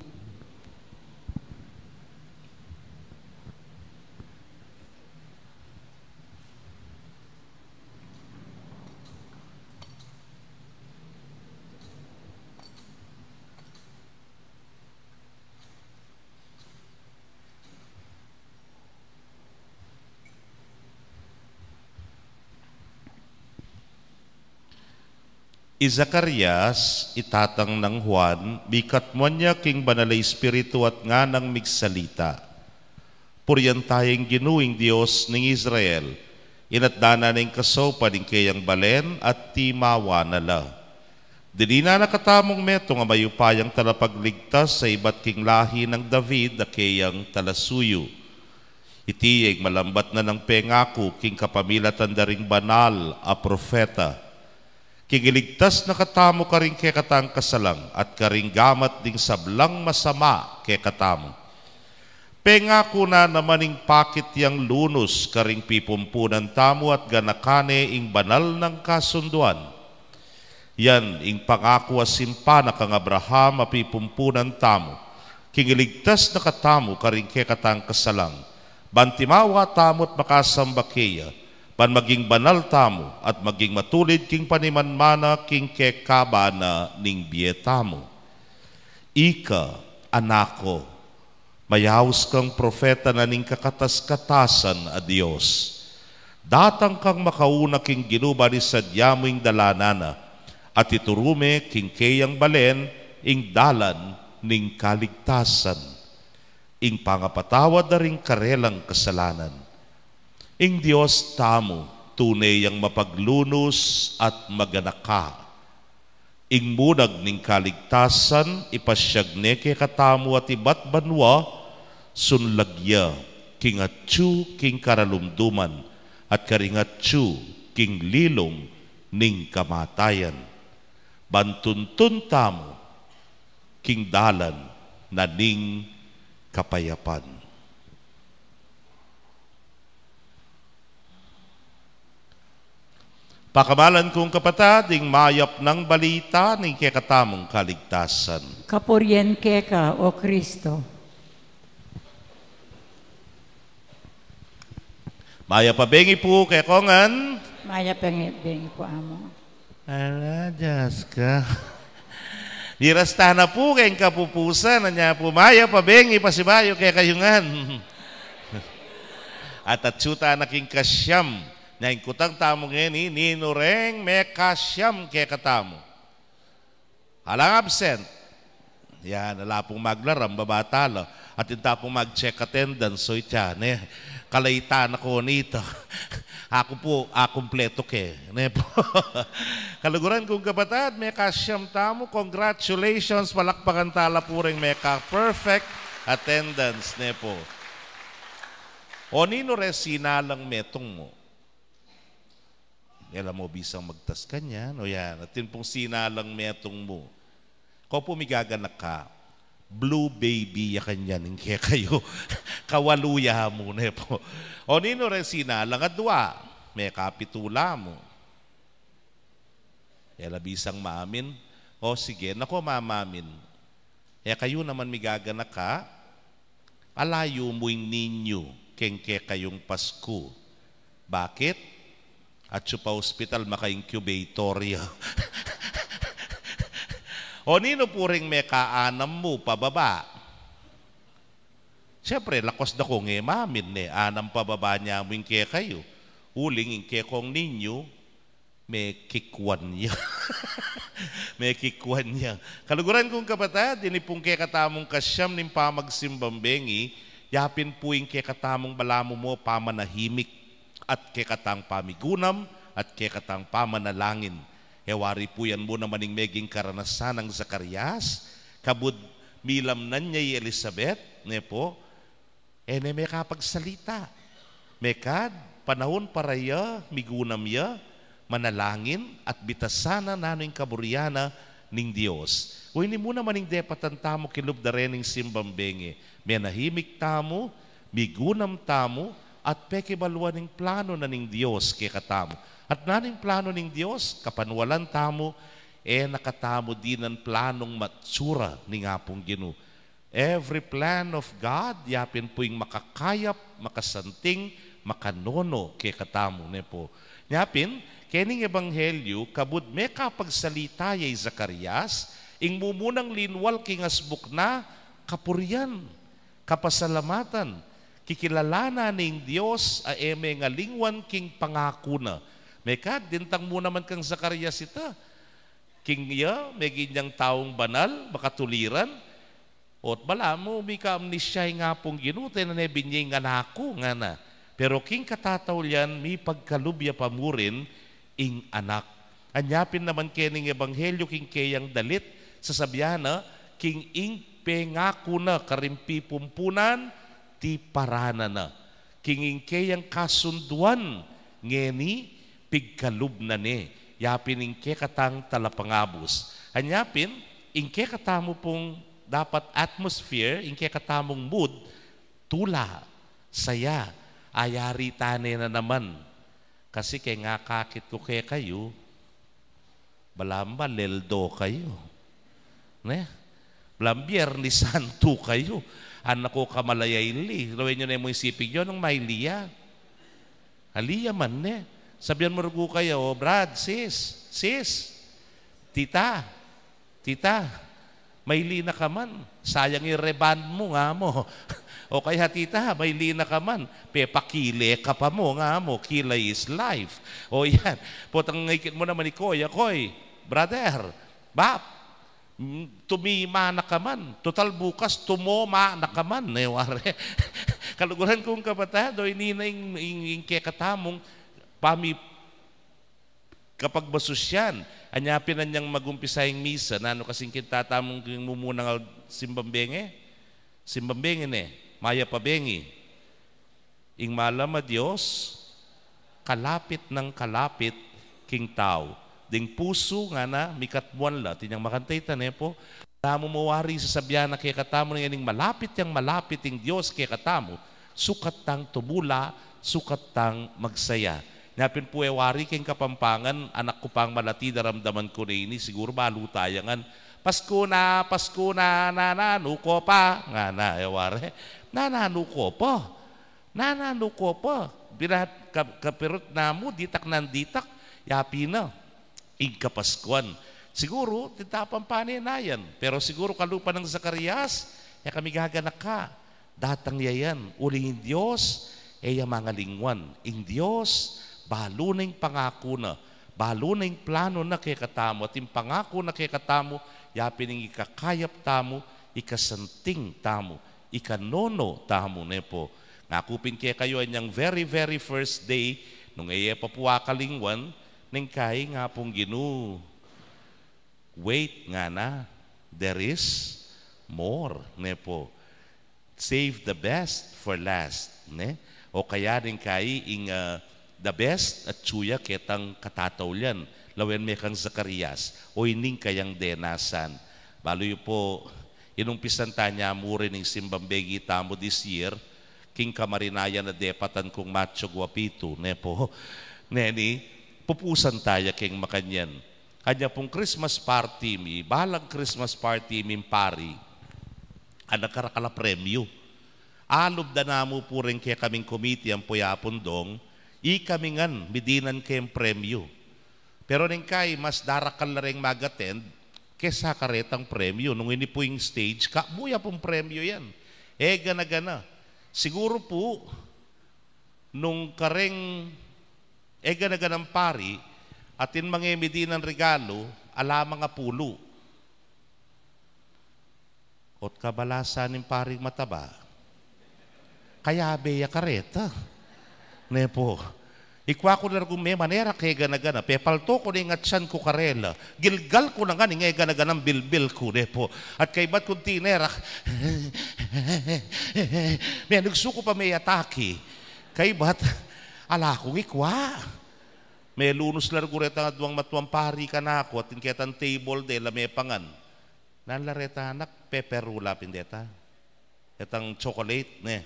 Zacarias, itatang ng Juan, bikat mo niya king banalay espiritu at nga nang migsalita. Puriyan tayong ginuing Diyos ng Israel, inatdana ng kasopa ng kayang balen at timawa nala. Dili na nakatamong meto nga mayupayang talapagligtas sa iba't king lahi ng David na kayang talasuyo. Itiyeng malambat na ng pengako king kapamilatan daring banal a profeta. Kigiligtas na katamo ka rin kay katang kasalang at karing gamat ding sablang masama kay katamo. Pengako na namaning pakit yang lunos karing pipumpunan tamo at ganakane ing banal ng kasunduan. Yan ing pangako asimpa na kang Abraham apipumpunan tamo. Kigiligtas na katamo karing kay katang kasalang. Bantimawa tamo't makasambakeya. Pan maging banal tamo at maging matulid king panimanmana king kekabana ning bietamo. Ika, anako, mayaws kang profeta na ning kakatas-katasan a Diyos. Datang kang makauna king ginuba ni sadyamo ing dalanana at iturume king kayang balen ing dalan ning kaligtasan. Ing pangapatawad na ring karelang kasalanan. Ing Diyos tamo, tunay ang mapaglunos at maganaka. Ing munag ning kaligtasan, ipasyag kay katamo at ibat banwa, sunlagya, king atsu king karalumduman, at karingatsu king lilong ning kamatayan. Bantuntun tamo, king dalan na ning kapayapan. Pakamalan kong kapatid, ing mayap ng balita ng kekatamong kaligtasan. Kapuryen keka o Kristo. Maya pabengi po kay Kongan. Maya bengi po amo. Ala, Diyos ka. Dirasta na po kayong kapupusan na niya po. Maya pabengi pasibayo kay kayungan. At atsuta na king kasyam. Naing kutang tamo ngayon, ninureng may kasyam kay katamo. Halang absent. Yan, wala pong maglaram, babatalo. At yung tapong mag-check attendance, so ityan, kalaitan ako nito. Ako po, akumpleto ke. Kaluguran kong kapatid, may kasyam tamo. Congratulations, palakpakan tala po rin may ka-perfect attendance. Nepo. O nino res sinalang metong mo. Alam mo, bisang magtas ka niyan. O yan, at yun pong sinalang metong mo. Kung po migaganak ka, blue baby ya kanyan, kaya kayo, kawaluya mo na po. O nino rin sinalang adwa, may kapitula mo. Kaya bisang maamin, o sige, nako mamamin. Kaya kayo naman migaganak ka, alayo mo yung ninyo, kaya kayong Pasko. Bakit? At pa hospital maka-incubator ya. O nino po rin may kaanam mo pababa. Siyempre, lakos na kong mamin anam pababa niya mo yung kaya kayo. Uling yung kaya kong ninyo, may kikwan niya. May kikwan niya. Kaluguran kong kapatid, dinipong kaya katamong kasyam ng pamagsimbambengi, yapin po yung kaya katamong balamo mo pamanahimik. At kekatang pamigunam at kekatang pamanalangin. Hewari po yan mo naman yung meging karanasan ng Zacarias. Kabud milam na niya Elizabeth. Nepo, may kapagsalita. Mekad, panahon para ya, migunam ya, manalangin at bitasana na yung kaburyana ning Diyos. O hindi mo naman yung depatan tamo kilub da rin yung simbambenge. May nahimik tamo, migunam tamo, at pekibaluan ng plano na ning Dios kay katamo. At naning plano ning Dios, kapanwalan tamo, nakatamo din ang planong matsura ni nga pong Ginoo. Every plan of God, yapin po yung makakayap, makasanting, makanono kay katamo ne po. Yapin, kening ebanghelyo, kabud me kapagsalita yay Zacarias, ing mumunang linwal king asbuk na, kapurian, kapasalamatan, kikilalana ning Dios, aeme nga lingwan king pangako na. Meka, dintang mo naman kang Zacarias ita. King iya, may ginyang taong banal, makatuliran. Ot bala mo, may ka-amnisya nga pong ginute na nebinyay nga nako nga na. Pero king katataw liyan, may pagkalubya pa mo rin, ing anak. Anyapin naman kening ebanghelyo, king kayang dalit, sasabyana, king ing pengako na, karimpi pumpunan, ti parana na. King ing kayang kasunduan, ngeni, pigkalub na ni. Yapin ingke katang talapangabos. Anyapin, ingke katamo pong dapat atmosphere, ingke katamong mood, tula, saya, ayari tane na naman. Kasi kay nga kakit ko kay kayo, balamba leldo kayo. Ne? Balambier ni santo kayo. Anak ko kamalayayli. Lawin nyo na yung isipig yun ng mailiya. Haliya man ne. Sabihan mo rugo kayo, Brad, sis, tita, may lina ka man. Sayang i-reband mo nga mo. O kaya tita, may lina ka man. Pepakile ka pa mo nga mo. Kila is life. O yan. Putang ngikit mo naman ni Koy, brother, bap, tumima na ka man. Total bukas, tumoma na ka man. Kaluguran kong kabatado, inina yung kekatamong pami kapag basusyan, anyapin na niyang magumpisayang misa, na ano kasing kintatamong mumunang simbambenge? Simbambenge ne, maya pabengi. Ing malama Diyos, kalapit ng kalapit king tao. Ding puso nga na, mikatmuan la, tinyang makantay tane po, tamo mawari sa sabyana kay katamo na yaning malapit yang malapit ing Diyos kay katamo, sukat tang tumula, sukat tang magsaya. Napin po wari king Kapampangan, anak ko pang malati, daramdaman ko na ini, siguro malutayangan. Pasko na, nanano ko pa. Nga na, wari, nanano ko pa. Birat kapirot na mo, ditak nanditak, yapi na, igkapaskuan. Siguro, titapang paninayan. Pero siguro kalupa ng Zacarias, kami gaganak ka. Datang yayan, uling Diyos, mga lingwan. Ing Diyos, balo na yung pangako na, balo na yung plano na kay katamo, at yung pangako na kay katamo, yapin yung ikakayap tamo, ikasanting tamo, ikanono tamo ne po. Nakupin kaya kayo anyang very, very first day, nung papuwa kalingwan, nang kay nga pong Ginoo. Wait nga na, there is more ne po. Save the best for last. Ne? O kaya rin kay the best at tsuya ketang katatawlan. Lawen may kang Zacarias o ining kayang denasan. Balo yu po, inumpisan tanya mo rin ng simbambegi tamo this year, king kamarinaya na depatan kong macho guapito, ne po, neni, pupusan tayo king makanyan. Kanya pong Christmas party mi, balang Christmas party mi pari, anakarakala premyo. Alob da namo po rin kaya kaming committee ang puyapon dong, ikamingan, midinan kayong premyo. Pero rin kay, mas darakal na rin mag-attend kesa karetang premyo. Nung ini po yung stage, buya pong premyo yan. Gana-gana. Siguro po, nung kareng gana-ganang pari, atin mga midinan regalo, ala mga pulo. Ot kabalasan ng paring mataba. Kaya beya kareta. Ne po. Ikwa ko na may manera kay gana-gana. Pepalto ko na ingatsan ko karela. Gilgal ko na nga ni gana-ganang bilbil ko. Ne po. At kay ba't kung tinerak, may nagsuko pa may atake. Kay ba't, ala kong ikwa. May lunos largureta nga duwang matuang pari ka na ako at inketan table de la may pangan. Nanlareta anak, peperula pindeta. Etang chocolate, ne.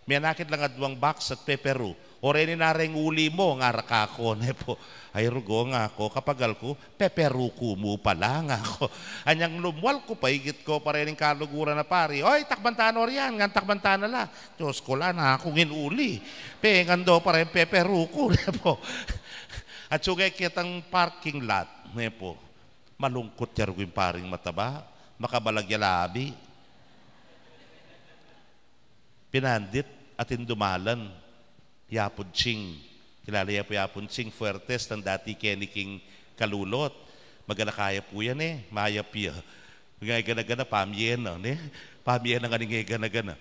May nakit lang adwang box at peperu. O rin nareng uli mo, nga rakako. Po. Ay rugo nga ako, kapagal ko, peperu ko mo pala nga ako. Anyang lumwal ko, paigit ko pa rin yung kaluguran na pari. Oy, takbantano riyan, nga takbantana la. Diyos ko lang, akong inuli. Pengando pa rin peperu ko. Po. At sugay kitang parking lot. Po. Malungkot yaro yung paring mataba. Makabalagya pinandit at indumalan yapon ching kilala ya po yapon ching Fuertes ng dati keniking kalulot magalakaya po yan mayap ya ngay gana-gana pamyen pamyen nga ngay gana-gana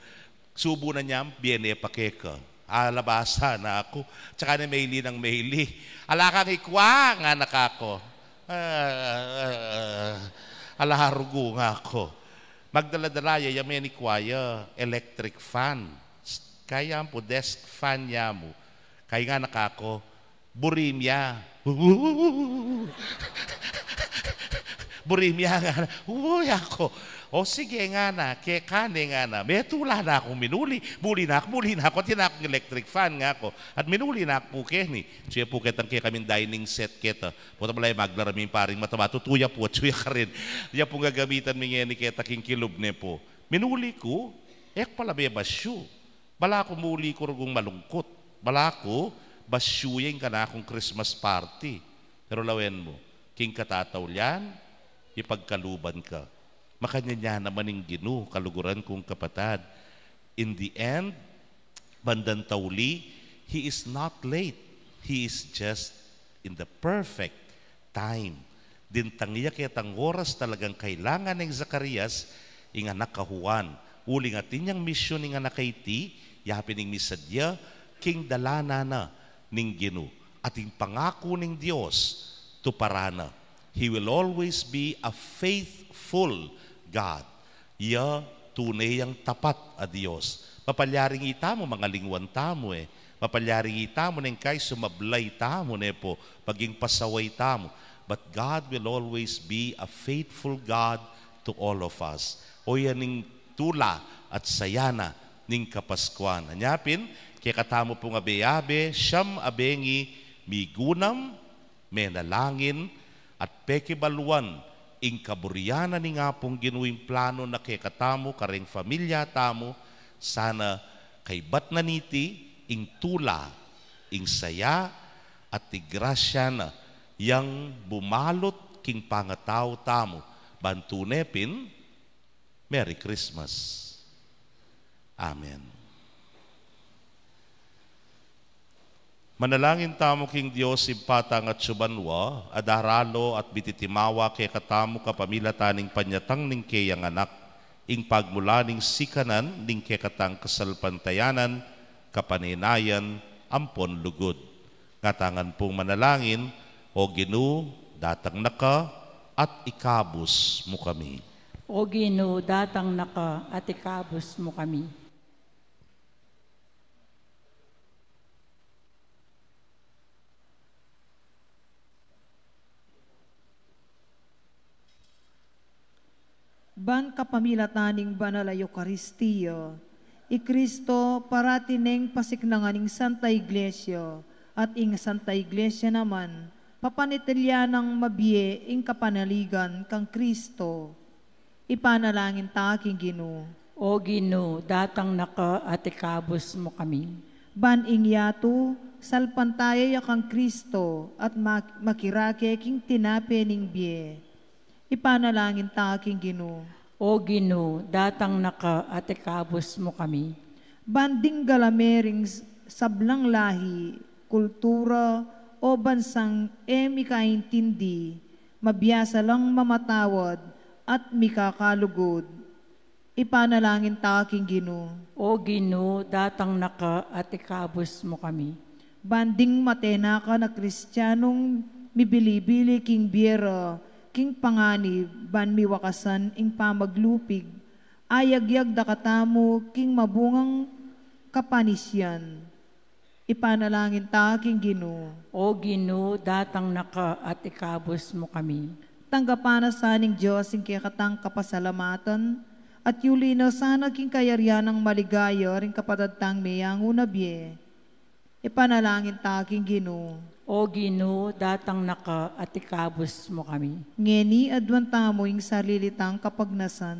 subo na niya biene pakeka alabasa na ako tsaka na maili ng maili alakang ikwa nga nakako alaharugo nga ako magdala-dala yamen ikwaya electric fan. Kaya po desk fan niya mo. Kaya nga nakako burimya. Burimya nga. Uy ako. O sige nga na, kekane nga na. May tula na akong minuli. Muli na ako. Tinakong electric fan nga ako. At minuli na ako keni. Suya po ketang kaming dining set kita. Puta malay maglaraming paring mataba. Tutuya po at suya ka rin. Diya po gagamitan mi nga ni kita king kilub ne po. Minuli ko, ek pala may basyo. Bala ko muli ko rugong malungkot. Bala ko, basyo yung ka na akong Christmas party. Pero lawen mo, king katataw yan, ipagkaluban ka. Makanya niya naman yung ginu, kaluguran kong kapatad. In the end, bandang tauli, he is not late. He is just in the perfect time. Dintangya kitang oras talagang kailangan ng Zacarias, ing anak kahuan. Uling atin yung mission ng anak kaiti, yapin ng misadya, king dalana na ning ginu. At yung pangako ng Diyos, tuparana. He will always be a faithful God. Ya tunay ang tapat a Diyos. Papalyaring ita mo, mga lingwan tamo Papalyaring ita mo neng kay sumablay tamo po, paging pasaway tamo. But God will always be a faithful God to all of us. O yan ning tula at sayana ning kapaskuan. Anyapin, kaya katamo pong abe-abe, siyam abengi, migunam, menalangin, at pekibaluan, ing kaburyanan ni nga pong ginuwing plano na kay katamo, kareng familia tamo, sana kay bat na niti, ing tula, ing saya, at tigrasya na, yang bumalot king pangataw tamo, bantunepin, Merry Christmas. Amen. Manalangin tamo king Diyos impatang at subanwa, adaralo at bititimawa kay katamo kapamilataning panyatang ning kayang anak, ing pagmula ning sikanan ning kay katang kasalpantayanan, kapaninayan, ampon lugod. Ngatangan pong manalangin, o Ginu, datang naka at ikabus mo kami. O Ginu, datang naka at ikabus mo kami. Ban kapamilataning banal a Eucharistia, i Kristo paratineng pasiknanganing Santa Iglesia, at ing Santa Iglesia naman, papanitilya ng mabiye ing kapanaligan kang Kristo. Ipanalangin ta aking Ginu. O Ginu, datang naka at ikabus mo kami. Ban ing yato, salpantaya ya kang Kristo, at makirake king tinape ning biye. Ipanalangin ta aking Ginu. O Ginu, datang naka at ikabus mo kami. Banding galamering sablang lahi, kultura o bansang mikaintindi, mabiyasa lang mamatawad at mikakalugod. Ipanalangin ta aking Ginu. O Ginu, datang naka at ikabus mo kami. Banding matena ka na Kristiyanong mibilibili king biyera, king panganib, ban miwakasan ing pamaglupig, ayagyag da katamo king mabungang kapanisyan. Ipanalangin ta aking Ginu. O Ginu, datang naka at ikabus mo kami. Tanggapana sa aning Diyos ing kaya katang kapasalamatan, at yulino sa naging kayaryan ng maligayo rin kapatatang mayang unabye. Ipanalangin taking Ginoo. O Ginoo, datang naka at ikabos mo kami. Ngeni adwan tamo ing salilitang kapagnasan.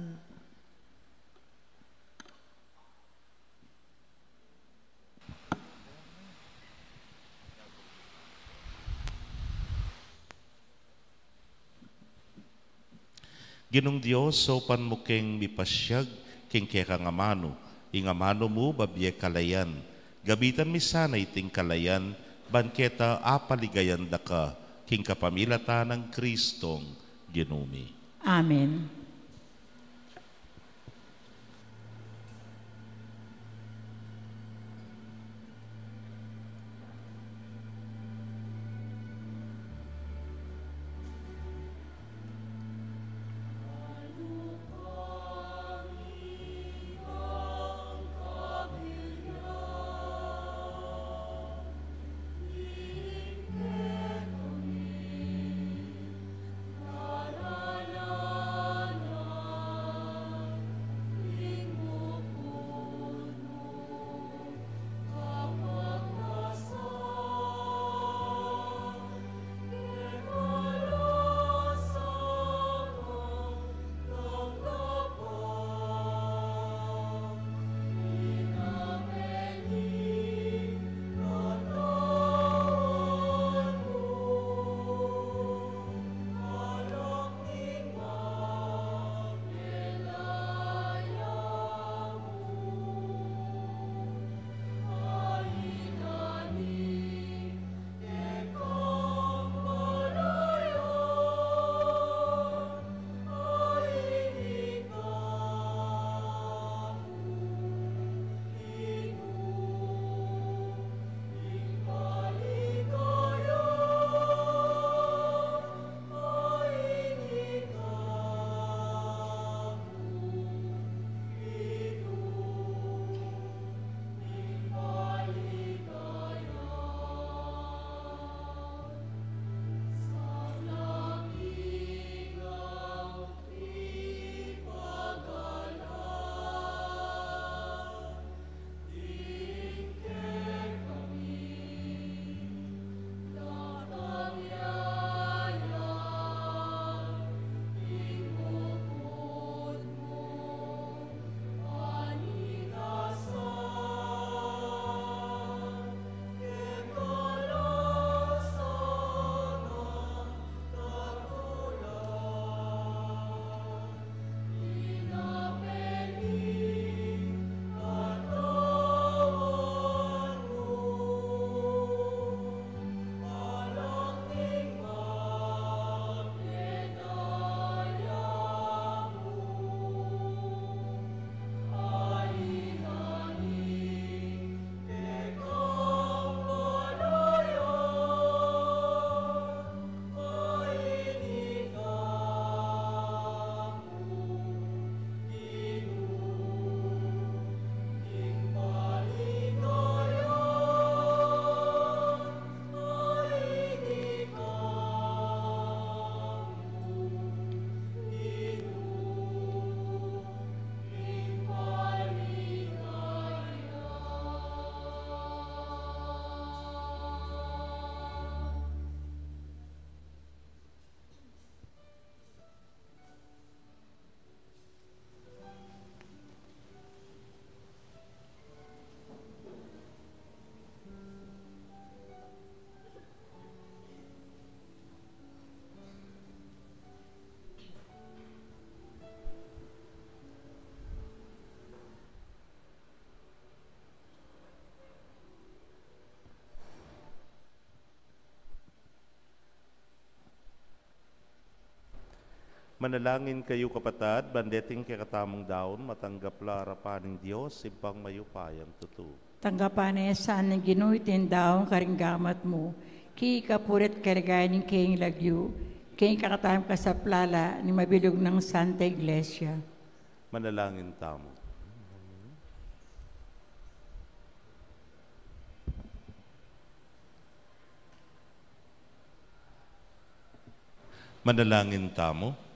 Ginong Dios, so pan mo keng mipasyag, keng keka ngamano, ingamano mo babye kalayan. Gabitan mi sana iting kalayan, banketa apaligayan da ka, king kapamilata ng Kristong Ginumi. Amen. Manalangin kayo kapatad, bandeting kakatamang daon, matanggapla harapan ng Diyos, simpang mayupayang tutu. Tanggapan na saan ng ginuitin daw karinggamat mo, ki kapurit karaganin kayong lagyo, kayong kakatamang kasaplala ni mabilog ng Santa Iglesia. Manalangin tamo. Manalangin tamo.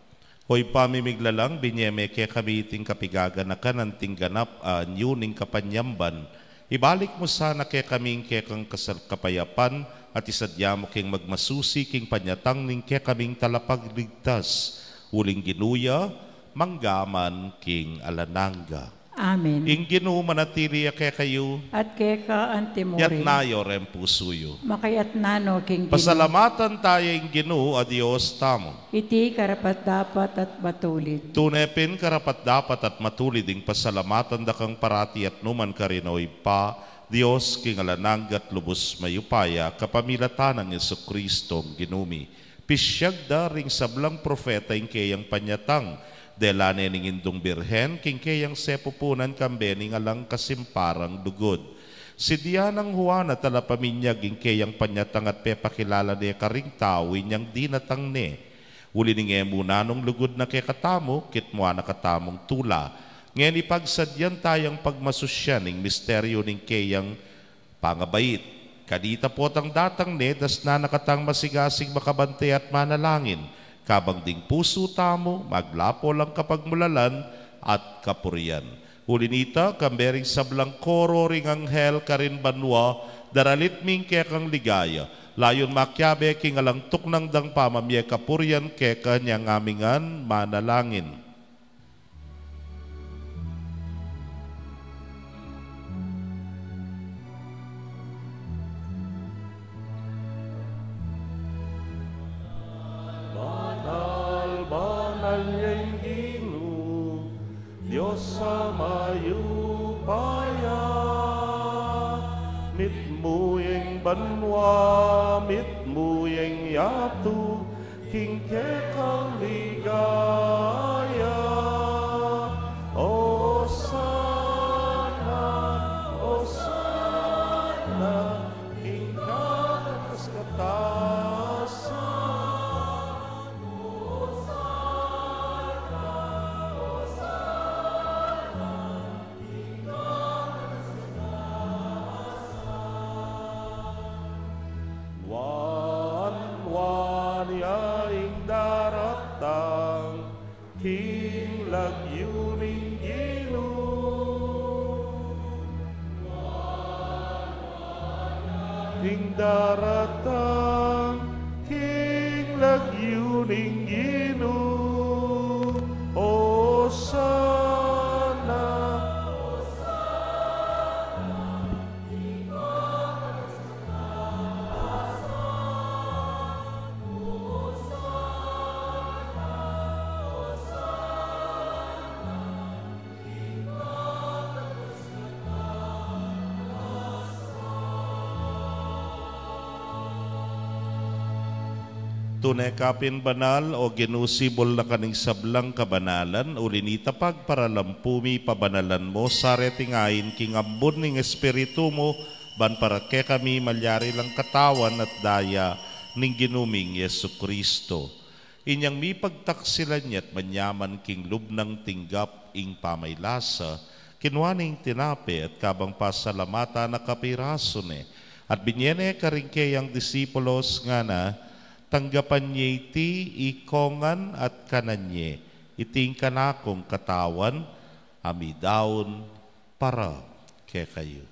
Hoy pamimiglalang binyeme kaya kami iting kapigaganakan ang tingganap nyuning kapanyamban. Ibalik mo sana kaya kaming kaya kang kapayapan at isadya mo king magmasusi king panyatang ning kaya kaming talapagligtas. Uling ginuya, manggaman king alananga. Amen. Ing Ginoo manatili kaya kayo, At keka antimuri. yat nayo rem pusuyo. Makayat nano king Ginoo. Pasalamatan tayo ing Ginoo a Dios tamo. Iti karapat dapat at batulid. Tunepin karapat dapat at matulid ing pasalamatan da kang parati at numan karinoy pa, Dios king alananggat lubos mayupaya kapamilatan ng Jesucristo ginumi. Pisyag da ring sablang profeta ing kayang panyatang, delane ning indong birhen, king kayang sepupunan kambening alang kasimparang dugod. Si Dianang Juan at talapaminyag ing kayang panyatang at pepakilala niya karing tao inyang dinatang ne. Uli ning emunanong lugod na kay katamo, kitmua na katamong tula. Ngayon ipagsadyan tayang pagmasusyan ning misteryo ning kayang pangabait. Kadita po tang datang ne, das na nakatang masigasig makabante at manalangin. Kabang ding puso tamo, maglapo lang kapag mulalan at kapurian. Ulinita, kambering sablang koro ring anghel karin banwa, daralit ming kekang ligaya. Layon makyabe king alang tuknang dang pamamye kapurian keka niyang amingan manalangin. Diyos sa mayupaya, mitmuyeng banwa, mitmuyeng yatu, kingkekang ligaya. O sana, ingkakas katasan. King lagyuning Ginoo, King daratang, King lagyuning Ginoo, o sana. Tunay kapin banal o ginusibol na kaning sablang kabanalan, ulinita pagparalampumi pabanalan mo, saretingayin king ambon ning espiritu mo, ban para ke kami malyari lang katawan at daya ning ginuming Yesu Kristo. Inyang mi pagtaksilan niya't manyaman king lubnang tinggap ing pamaylasa, kinwaning tinape at kabang pasalamata na kapiraso ne, at binyene karingkeyang disipulos nga na, tanggapan niya iti ikongan at kananye, iting kanakong katawan, amidaon para kay kayo.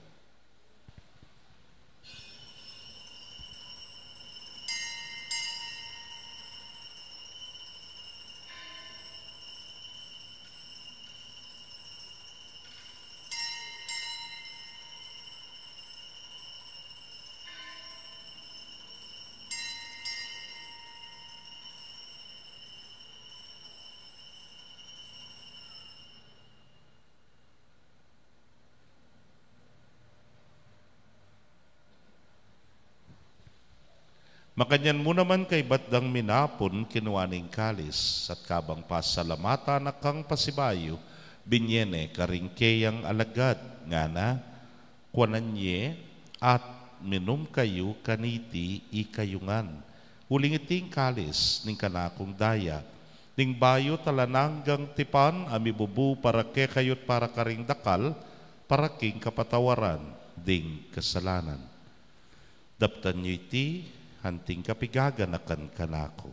Makanyan mo naman kay batdang minapon kinuwaning kalis at kabang pasalamata na kang pasibayo binyene karingkeyang alagad nga na kwananye at minum kayo kaniti ikayungan. Uling iting kalis ning kanakong daya ning bayo talananggang tipan amibubu para ke kayot para karing dakal para king kapatawaran ding kasalanan. Daptan nyo iti hanting kapigaganakan kanako.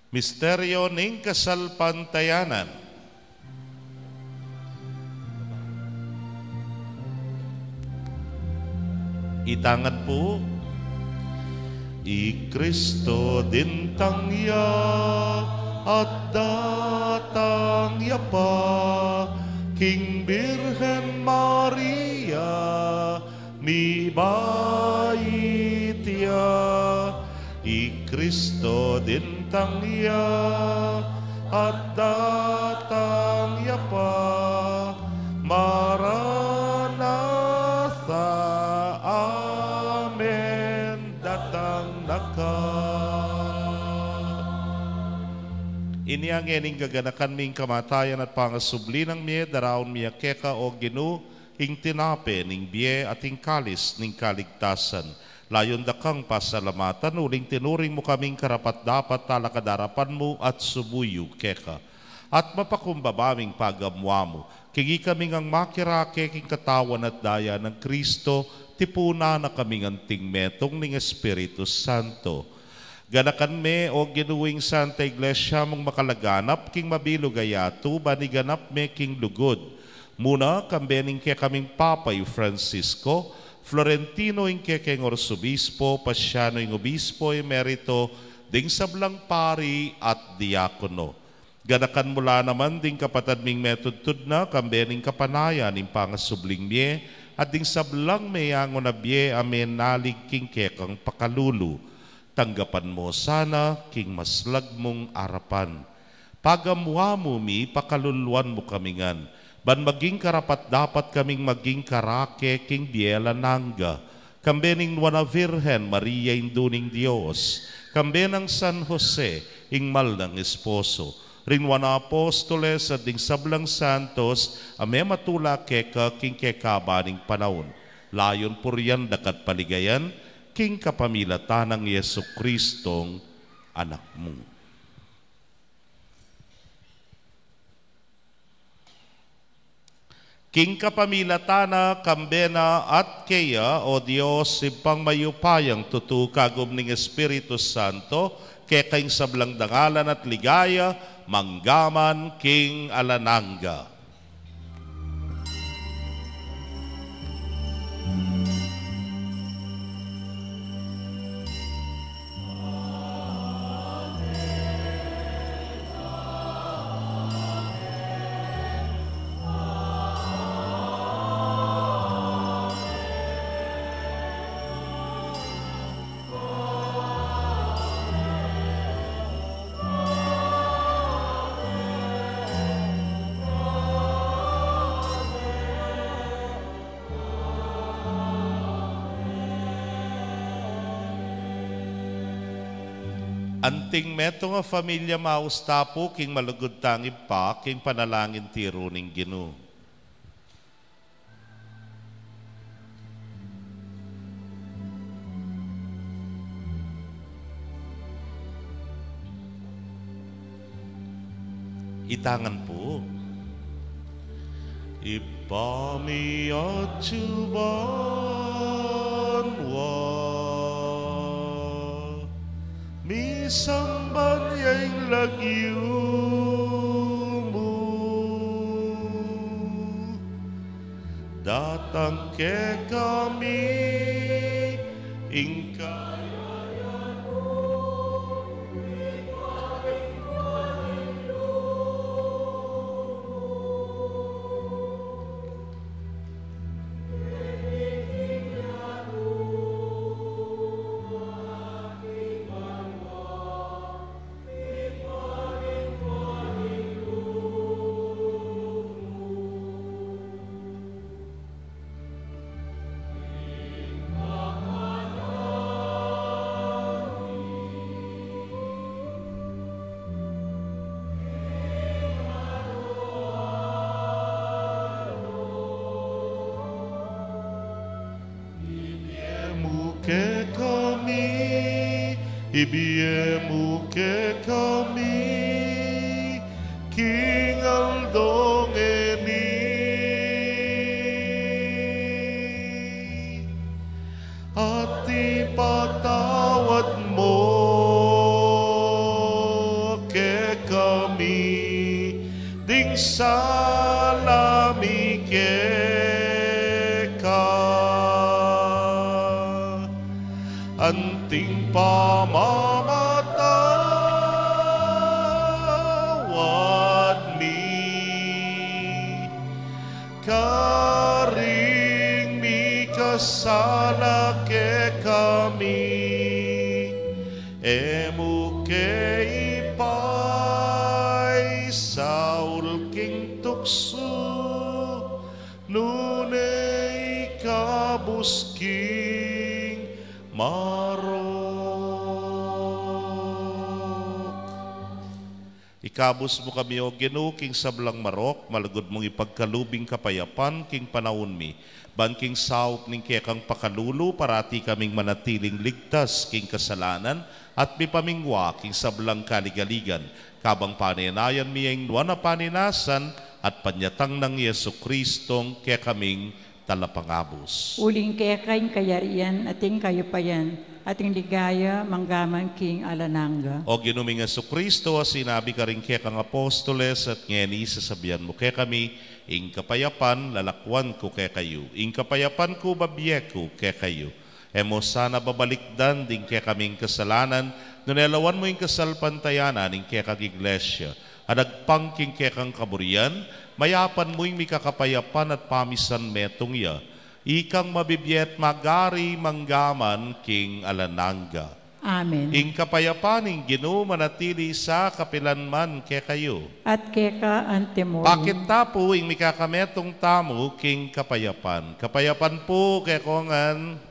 Misteryo ning kasalpantayanan. Itangan po, I Kristo din tangya at datangya pa, King Birhen Maria, mi baitya, I Kristo din tangya at datangya pa, Maranatha, Amen, datang naka. Ini ang ening gaganakan ming kamatayan at pangasubli ng miye, daraon miya keka o ginu, hing tinape ning biye at hing kalis ning kaligtasan. Layon dakang pasalamatan, uling tinuring mo kaming karapat dapat talakadarapan mo at subuyo keka. At mapakumbabaming pagamwa mo, kigi kaming ang makirake king katawan at daya ng Kristo, tipuna na kaming anting metong ning Espiritu Santo. Ganakan me o ginuwing Santa Iglesia mong makalaganap king mabilugayatu, baniganap me king lugod. Muna kambening kaya kaming Papay Francisco, Florentino ing kekeng Orsobispo, Pasiano ing Obispo emerito, ding sablang pari at diakono. Ganakan mula naman ding kapatad ming metudtud na kambening kapanayan ing pangasubling miye, at ding sablang mayangon na biye amen nalig king kekang pakalulu. Tanggapan mo sana king maslag mong arapan. Pagamwa mo mi, pakaluluan mo kamingan. Ban maging karapat dapat kaming maging karake king biela nangga. Kambening Nuana Virgen Maria induning Dios. Kambenang San Jose ing mal ng esposo. Rinwana Apostoles at ding sablang santos, ame matula keka king kekabaning panahon. Layon puryan dakat paligayan, king kapamilatan ng Yesu Kristong anak mo. King kapamilatana, kambena at kaya, o Diyos, ipang mayupayang tutukagom ng Espiritu Santo, kekaing sablang dangalan at ligaya, manggaman king alananga. Anting meto nga familia maustapo king malugod tangi pa king panalangin tiro ning Ginoo. Itangan po. Ipami at subanwa misamban yang lagyu mo, datang ke kami ingkay ke kami, ibiemu ke kami, King Aldongeni, at ipatawad mo anting pamamatawad mi, karing mi kasala ke kami, emu ke ipay saul king tukso, nunay kabusking marok. Ikabus mo kami o Ginoo king sablang marok, malagod mong ipagkalubing kapayapan king panahon mi, ban king saup ning kekang pakalulu, parati kaming manatiling ligtas king kasalanan, at mipamingwa king sablang kaligaligan, kabang paninayan miyang luwan na paninasan, at panyatang ng Yesu Kristong kaya kaming talapangabos. Uling kaya kayong kayarian, ating kayupayan, ating ligaya, manggamang king alananga. O ginuming Yesu Kristo, sinabi ka rin kaya kang apostoles, at ngeni sasabihan mo kaya kami, ing kapayapan, lalakwan ko kaya kayo, ing kapayapan ko, babiye ko kaya kayo. Emo sana babalikdan, ding kaya kaming kasalanan, nunelawan mo ing kasalpantayanan, ing kaya kag iglesia, adagpangking kekang kaburian, mayapan mo'y mikakapayapan at pamisan metong ya, ikang mabibiyet magari manggaman king alananga. Amen. Ing kapayapaning Ginoo manatili sa kapilanman ke kayo. At keka antemorium. Bakit tapo ing mikakametong tamo king kapayapan? Kapayapan po ke kongan.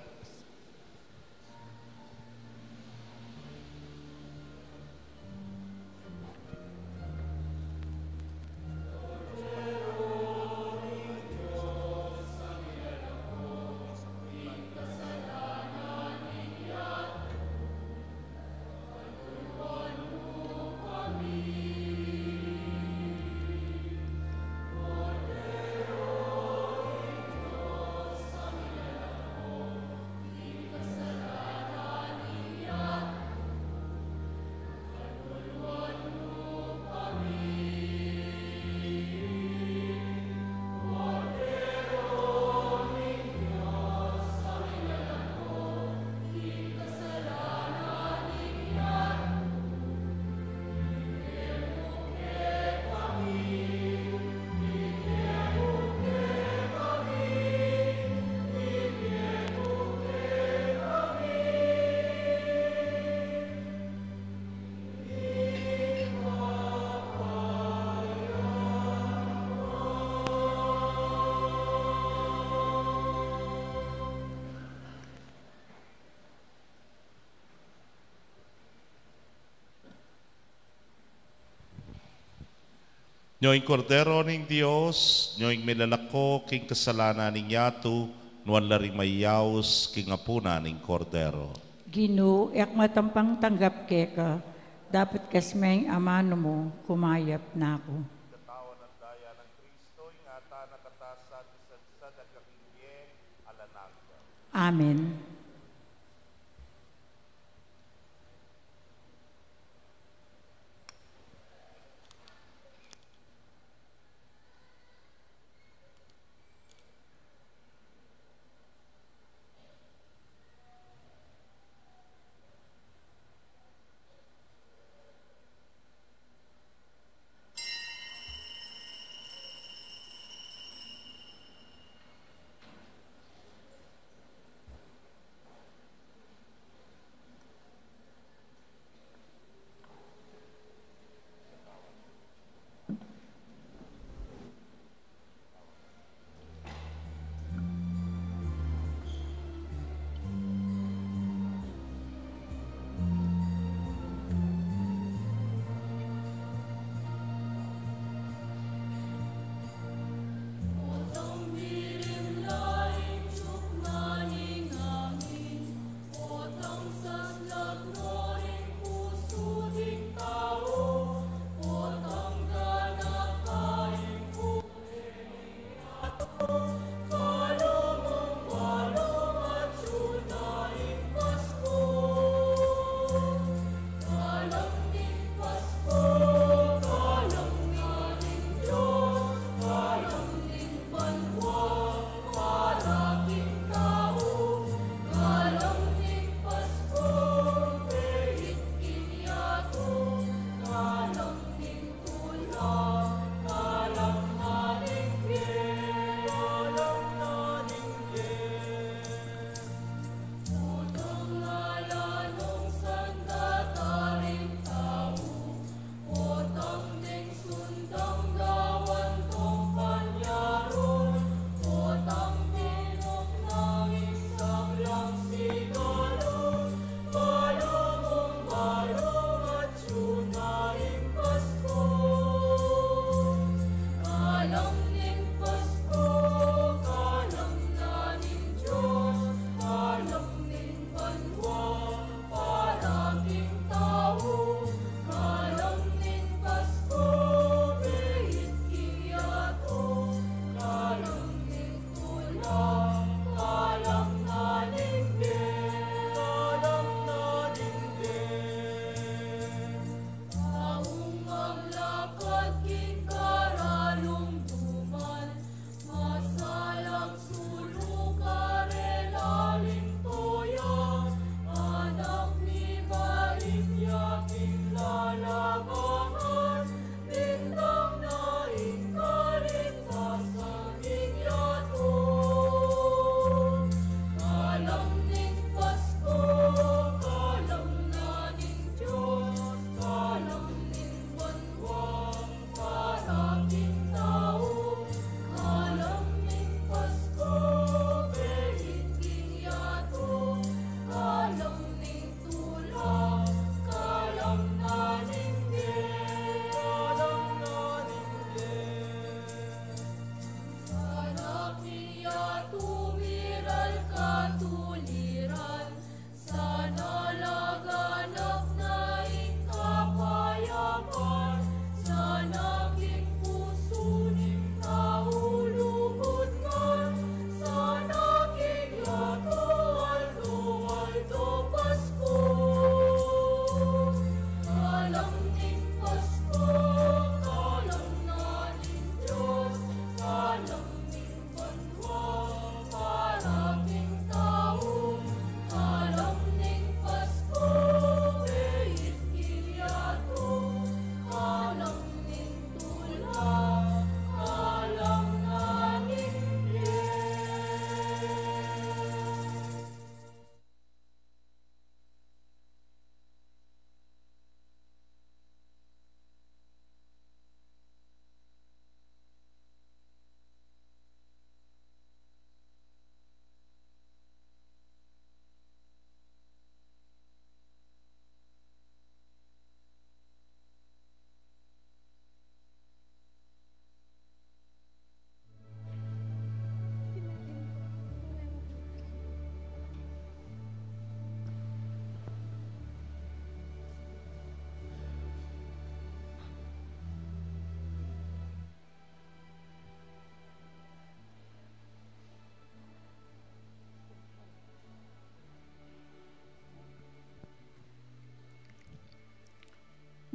Nyoing kordero ning Dios, nyoing milalako king kasalanan ning yato, nuan lari mayaws king apuna ning kordero. Ginoo, yak matampang tanggap keka, dapat kasmeng amano mo, kumayap na ako. Katawan ng daya ng Kristo, ingata na katasan, isadsad at kakingye, alanaga. Amen.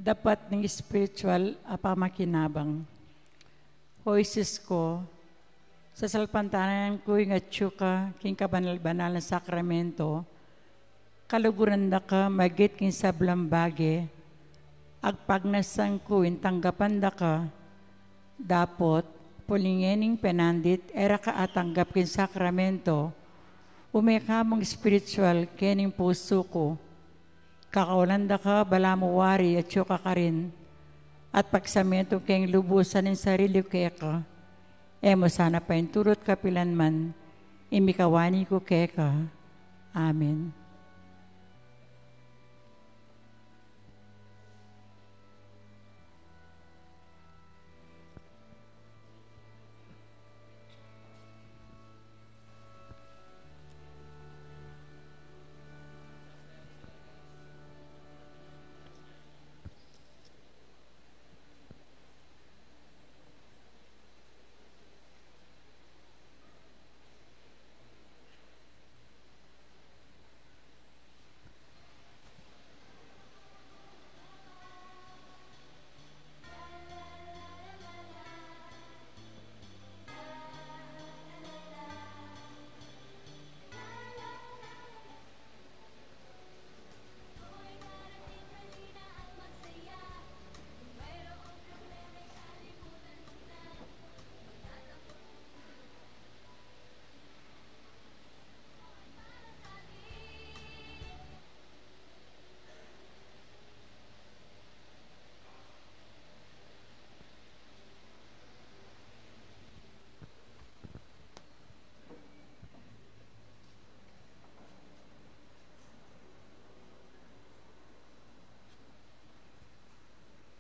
dapat ng spiritual apamakinabang. Hoisis ko, sa salpantanan ko yung atsuka, king kabanal-banal na sakramento, kaluguran na ka magit king sablambage, agpagnasang ko yung tanggapan da ka, dapot, pulingening penandit, era ka atanggap king sakramento, umikamong spiritual kening puso ko, kakawalan da ka balamuwari at tsuka ka rin, at pagsamento keng lubusan ng sarili keka, emo sana pa yung turot kapilanman, imikawani ko keka. Amen.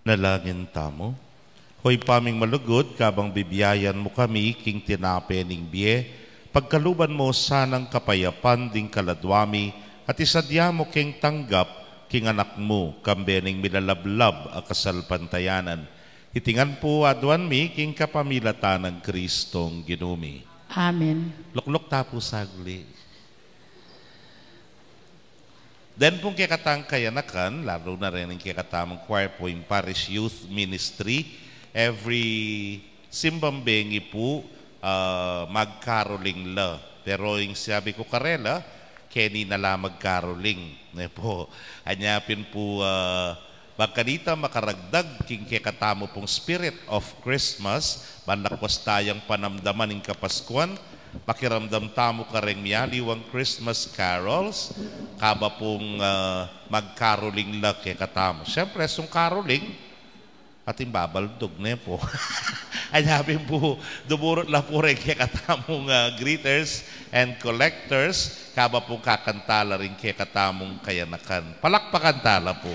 Nalangin tamo. Hoy paming malugod, kabang bibiyayan mo kami, king tinapening biye, pagkaluban mo sanang kapayapan ding kaladwami, at isadya mo king tanggap, king anak mo, kambening milalablab a kasalpantayanan. Itingan po adwan mi, king kapamilatan ng Kristong ginumi. Amen. Lukluk tapo sagli. Then pong kikatang kayanakan, lalo na rin ang kikatamang choir po yung Parish Youth Ministry, every simbambengi po magkaroling la. Pero yung sabi ko karela, Kenny na la magkaroling. Po, anyapin po magkanita makaragdag king kikatamo pong Spirit of Christmas, manakwas tayang panamdaman ng Kapaskuan, pakiramdam tamo ka rin miyaliwang Christmas carols, kaba pong magkaroling la kay katamo. Siyempre, sung caroling, ating babaldog na po. Ay nabi po, dumurot lang po rin kay katamong greeters and collectors, kaba pong kakantala rin kay katamong kayanakan. Palakpakan tala po.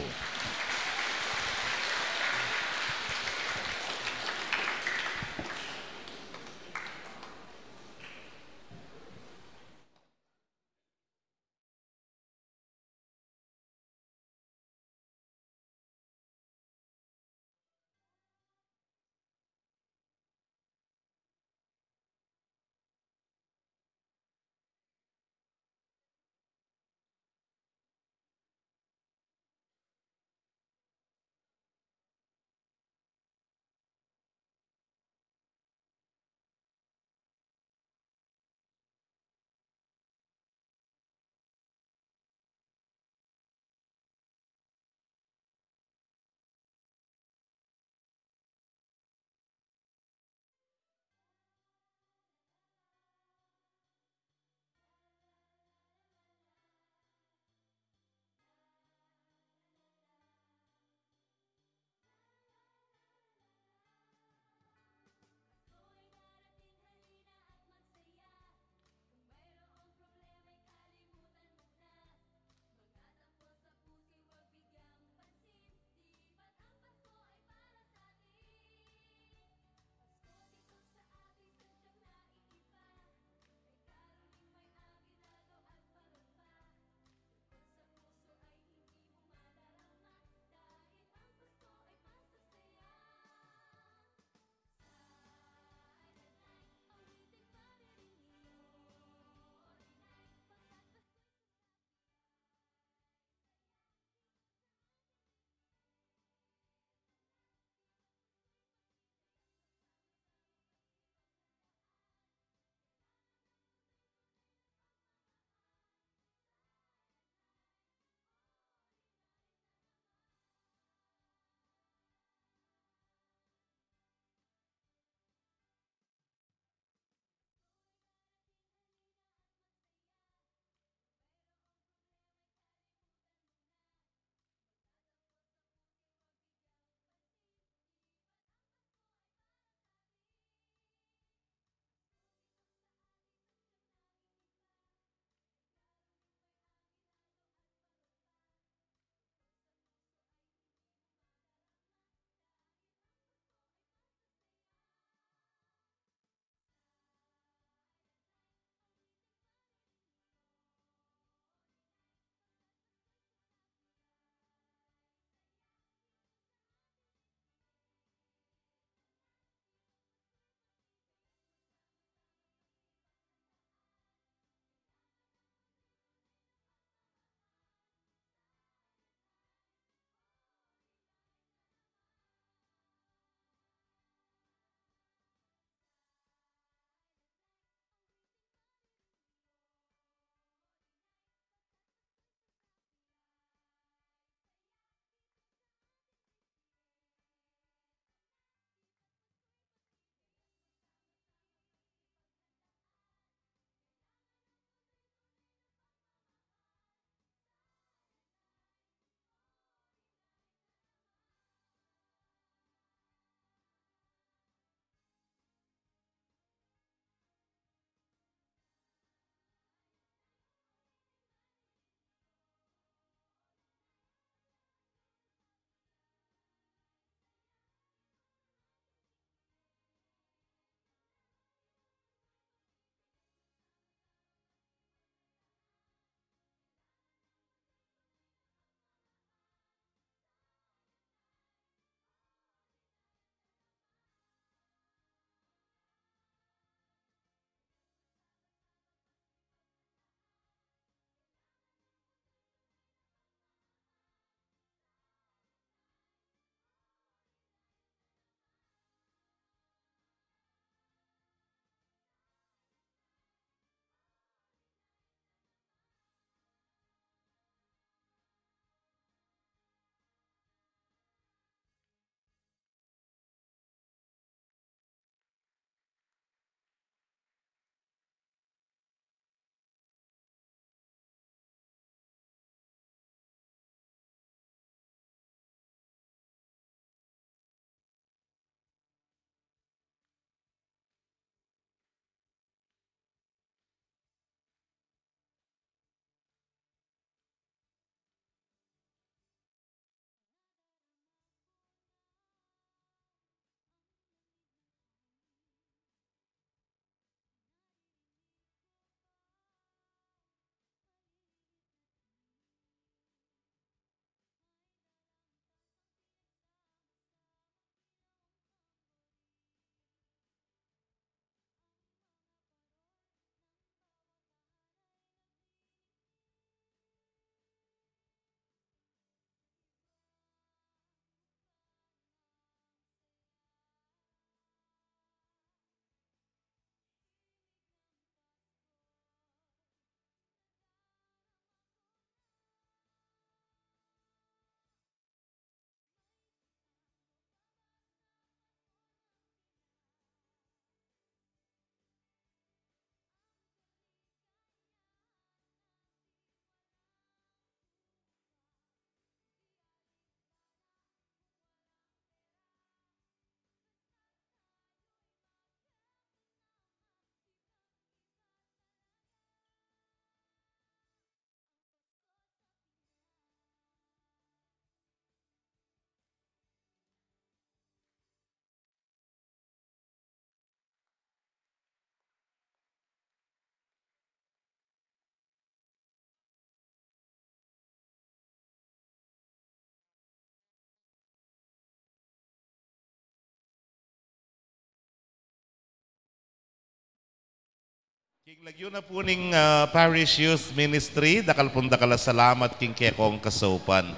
King lagyo na po ning Parish Youth Ministry, dakal salamat king kekong kasaupan.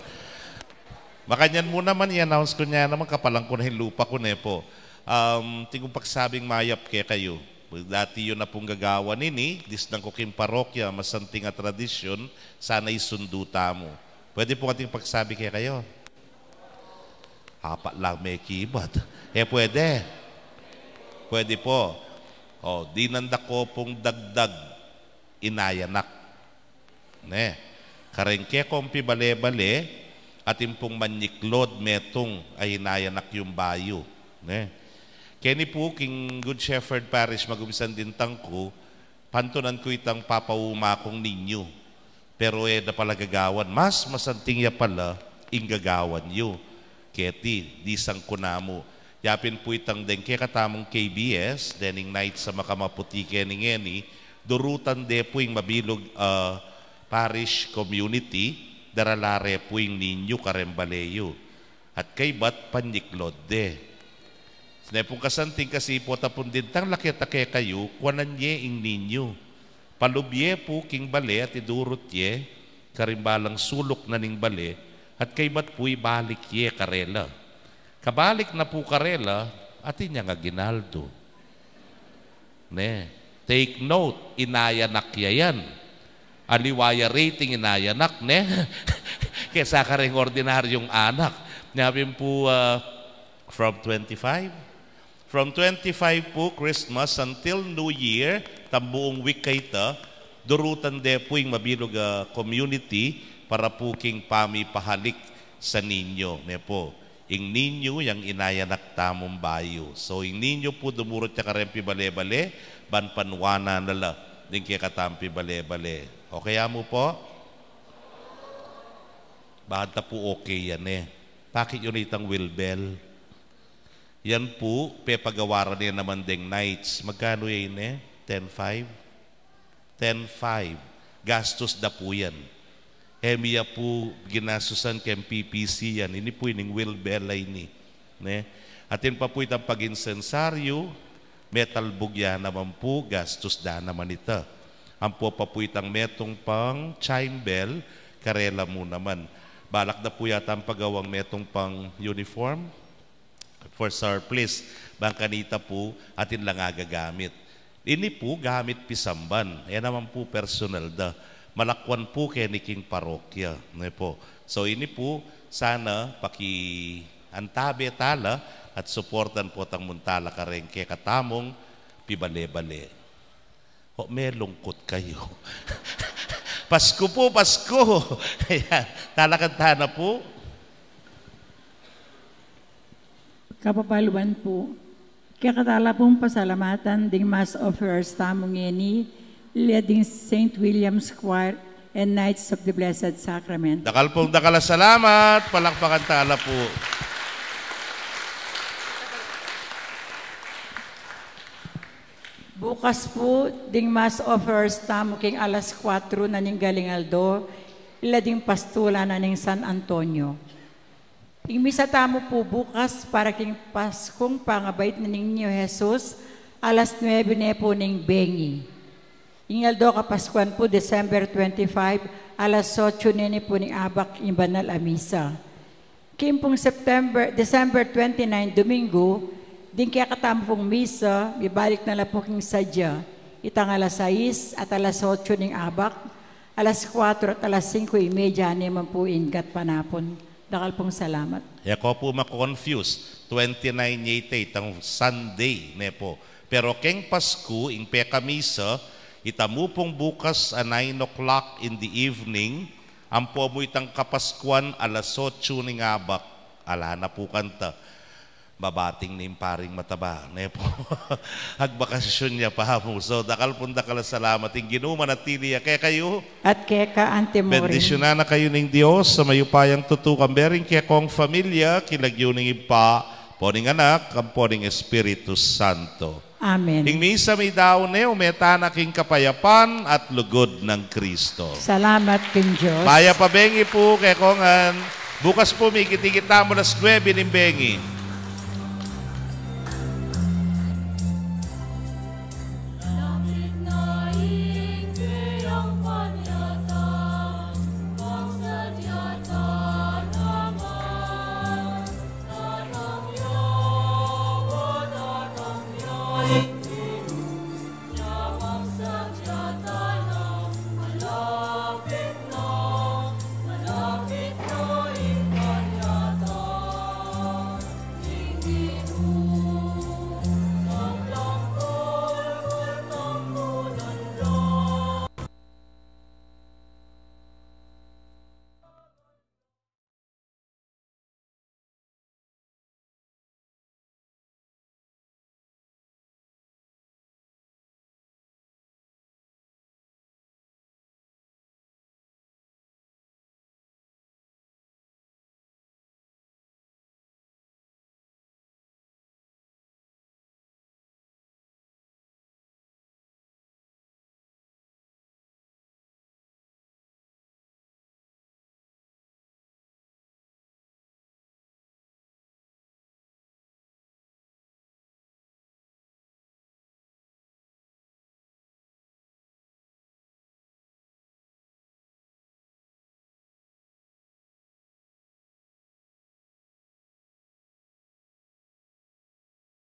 Makanyan mo naman i-announce ko niya naman kapalang ko na lupa ko ne po. Tingong pagsabing mayap kaya kayo. Dati yun na pong gagawa nini, disnang ko king parokya, masanting at tradisyon, sana'y sunduta mo. Pwede po ating pagsabi kaya kayo? Hapa lang may keyboard. Pwede. Pwede po. Di nanda ko pong dagdag inayanak. Ne. Karengke kong pibale-bale at impong manyiklod metong ay inayanak yung bayo. Ne. Kani po king Good Shepherd Parish magumisan din tangko, pantunan ko itang papauma kong ninyo. Pero na pala gagawan, mas masanting ya pala ingagawan yo. Keti, disang kunamo. Yapin po itang dengke katamong KBS, dening night sa makamaputi keningeni, durutan de po yung mabilog parish community, daralare po yung ninyo karembaleyo. At kay bat panyiklod de. Sinepong kasanting kasi po tapon din tang lakitake kayo, kwanan ye ing ninyo. Palubye po king bale at idurot ye, karimbalang sulok na ning bale, at kay bat po'y balik ye karela. Kabalik na po karela, at inya nga ginaldo. Ne, take note, inayanak yan. Aliwaya rating inayanak, ne? Kesa ka rin ordinaryong anak. Nabing po, from 25? From 25 po, Christmas, until New Year, tambuong week kaita, durutan de po yung mabilog community para po king pami pahalik sa ninyo. Ne po, ing ninyo yung inayanak tamong bayo. So, ing ninyo po dumurot ka rin pibale-bale, banpanwana nala, din kaya katampi bale-bale. O kaya mo po? Bata po okay yan eh. Bakit yun itang Wilbel? Yan po, pepagawaran niya naman ding nights. Magkano yan eh? 10.5? 10.5. Gastos da po yan. Emiya po ginasusan kay PPC yan. Ini po yung Wilbel ay ni. Ne? Atin pa po itang pag-insensaryo, metal bugya naman po, gastos da naman ito. Ang po pa po itang metong pang chime bell, karela mo naman. Balak na po yata ang pagawang metong pang uniform for surplus. Bangkanita po atin lang agagamit. Ini po gamit pisamban. Yan naman po personal da. Malakwan po kay ni King Parokya. Po. So ini po sana antabe tala at suportan po tang muntala ka rin kay katamong pibale-bale. May lungkot kayo. Pasko po, Pasko. Ayan, talakanta na po. Kapapaluan po. Kaya katala pong pasalamatan ding Mass offers tamong ini, leading St. William's Choir and Knights of the Blessed Sacrament. Dakal pong dakala salamat, palakpakan tala po. Bukas po, ding Mass offers tamo king alas 4 na ning Galingaldo, ilading pastula na ning San Antonio. Ing misa tamo po bukas para king Paskong pangabait na ninyo Jesus, alas 9 na po ning Bengi. Ingaldo kapaskuan po, December 25, alas 8 nini po ning Abak yung Banal Amisa. Kim pong December 29, Domingo, din kaya katamo pong misa, ibalik na lang po king sadya. Itang alas 6 at alas 8 ning Abak, alas 4 at alas 5:30 naman po ingat panapon. Dakal pong salamat. Ako po mako-confuse. 29 yate, itang Sunday, ne po. Pero keng Pasko, ing peka misa, itamu pong bukas a 9 o'clock in the evening, ang po mo itang kapaskuan alas 8 ning Abak, ala na po kanta. Babating na yung paring mataba. Nepo. Hagbakasyon niya pa mo. So, dakal pong dakal salamat. Yung ginuman at tiliya. Kaya kayo. At kaya ka, Antemorin. Bendisyonan na kayo ng Diyos sa mayupayang tutukang bering kaya kong familia, kilagyo ng ipa, poning anak, ang poning Espiritu Santo. Amen. Ing misa may daw neo, metana king kapayapan at lugod ng Kristo. Salamat king Diyos. Maya pa bengi po kaya kongan. Bukas po may kitikita mo las 9 ng bengi.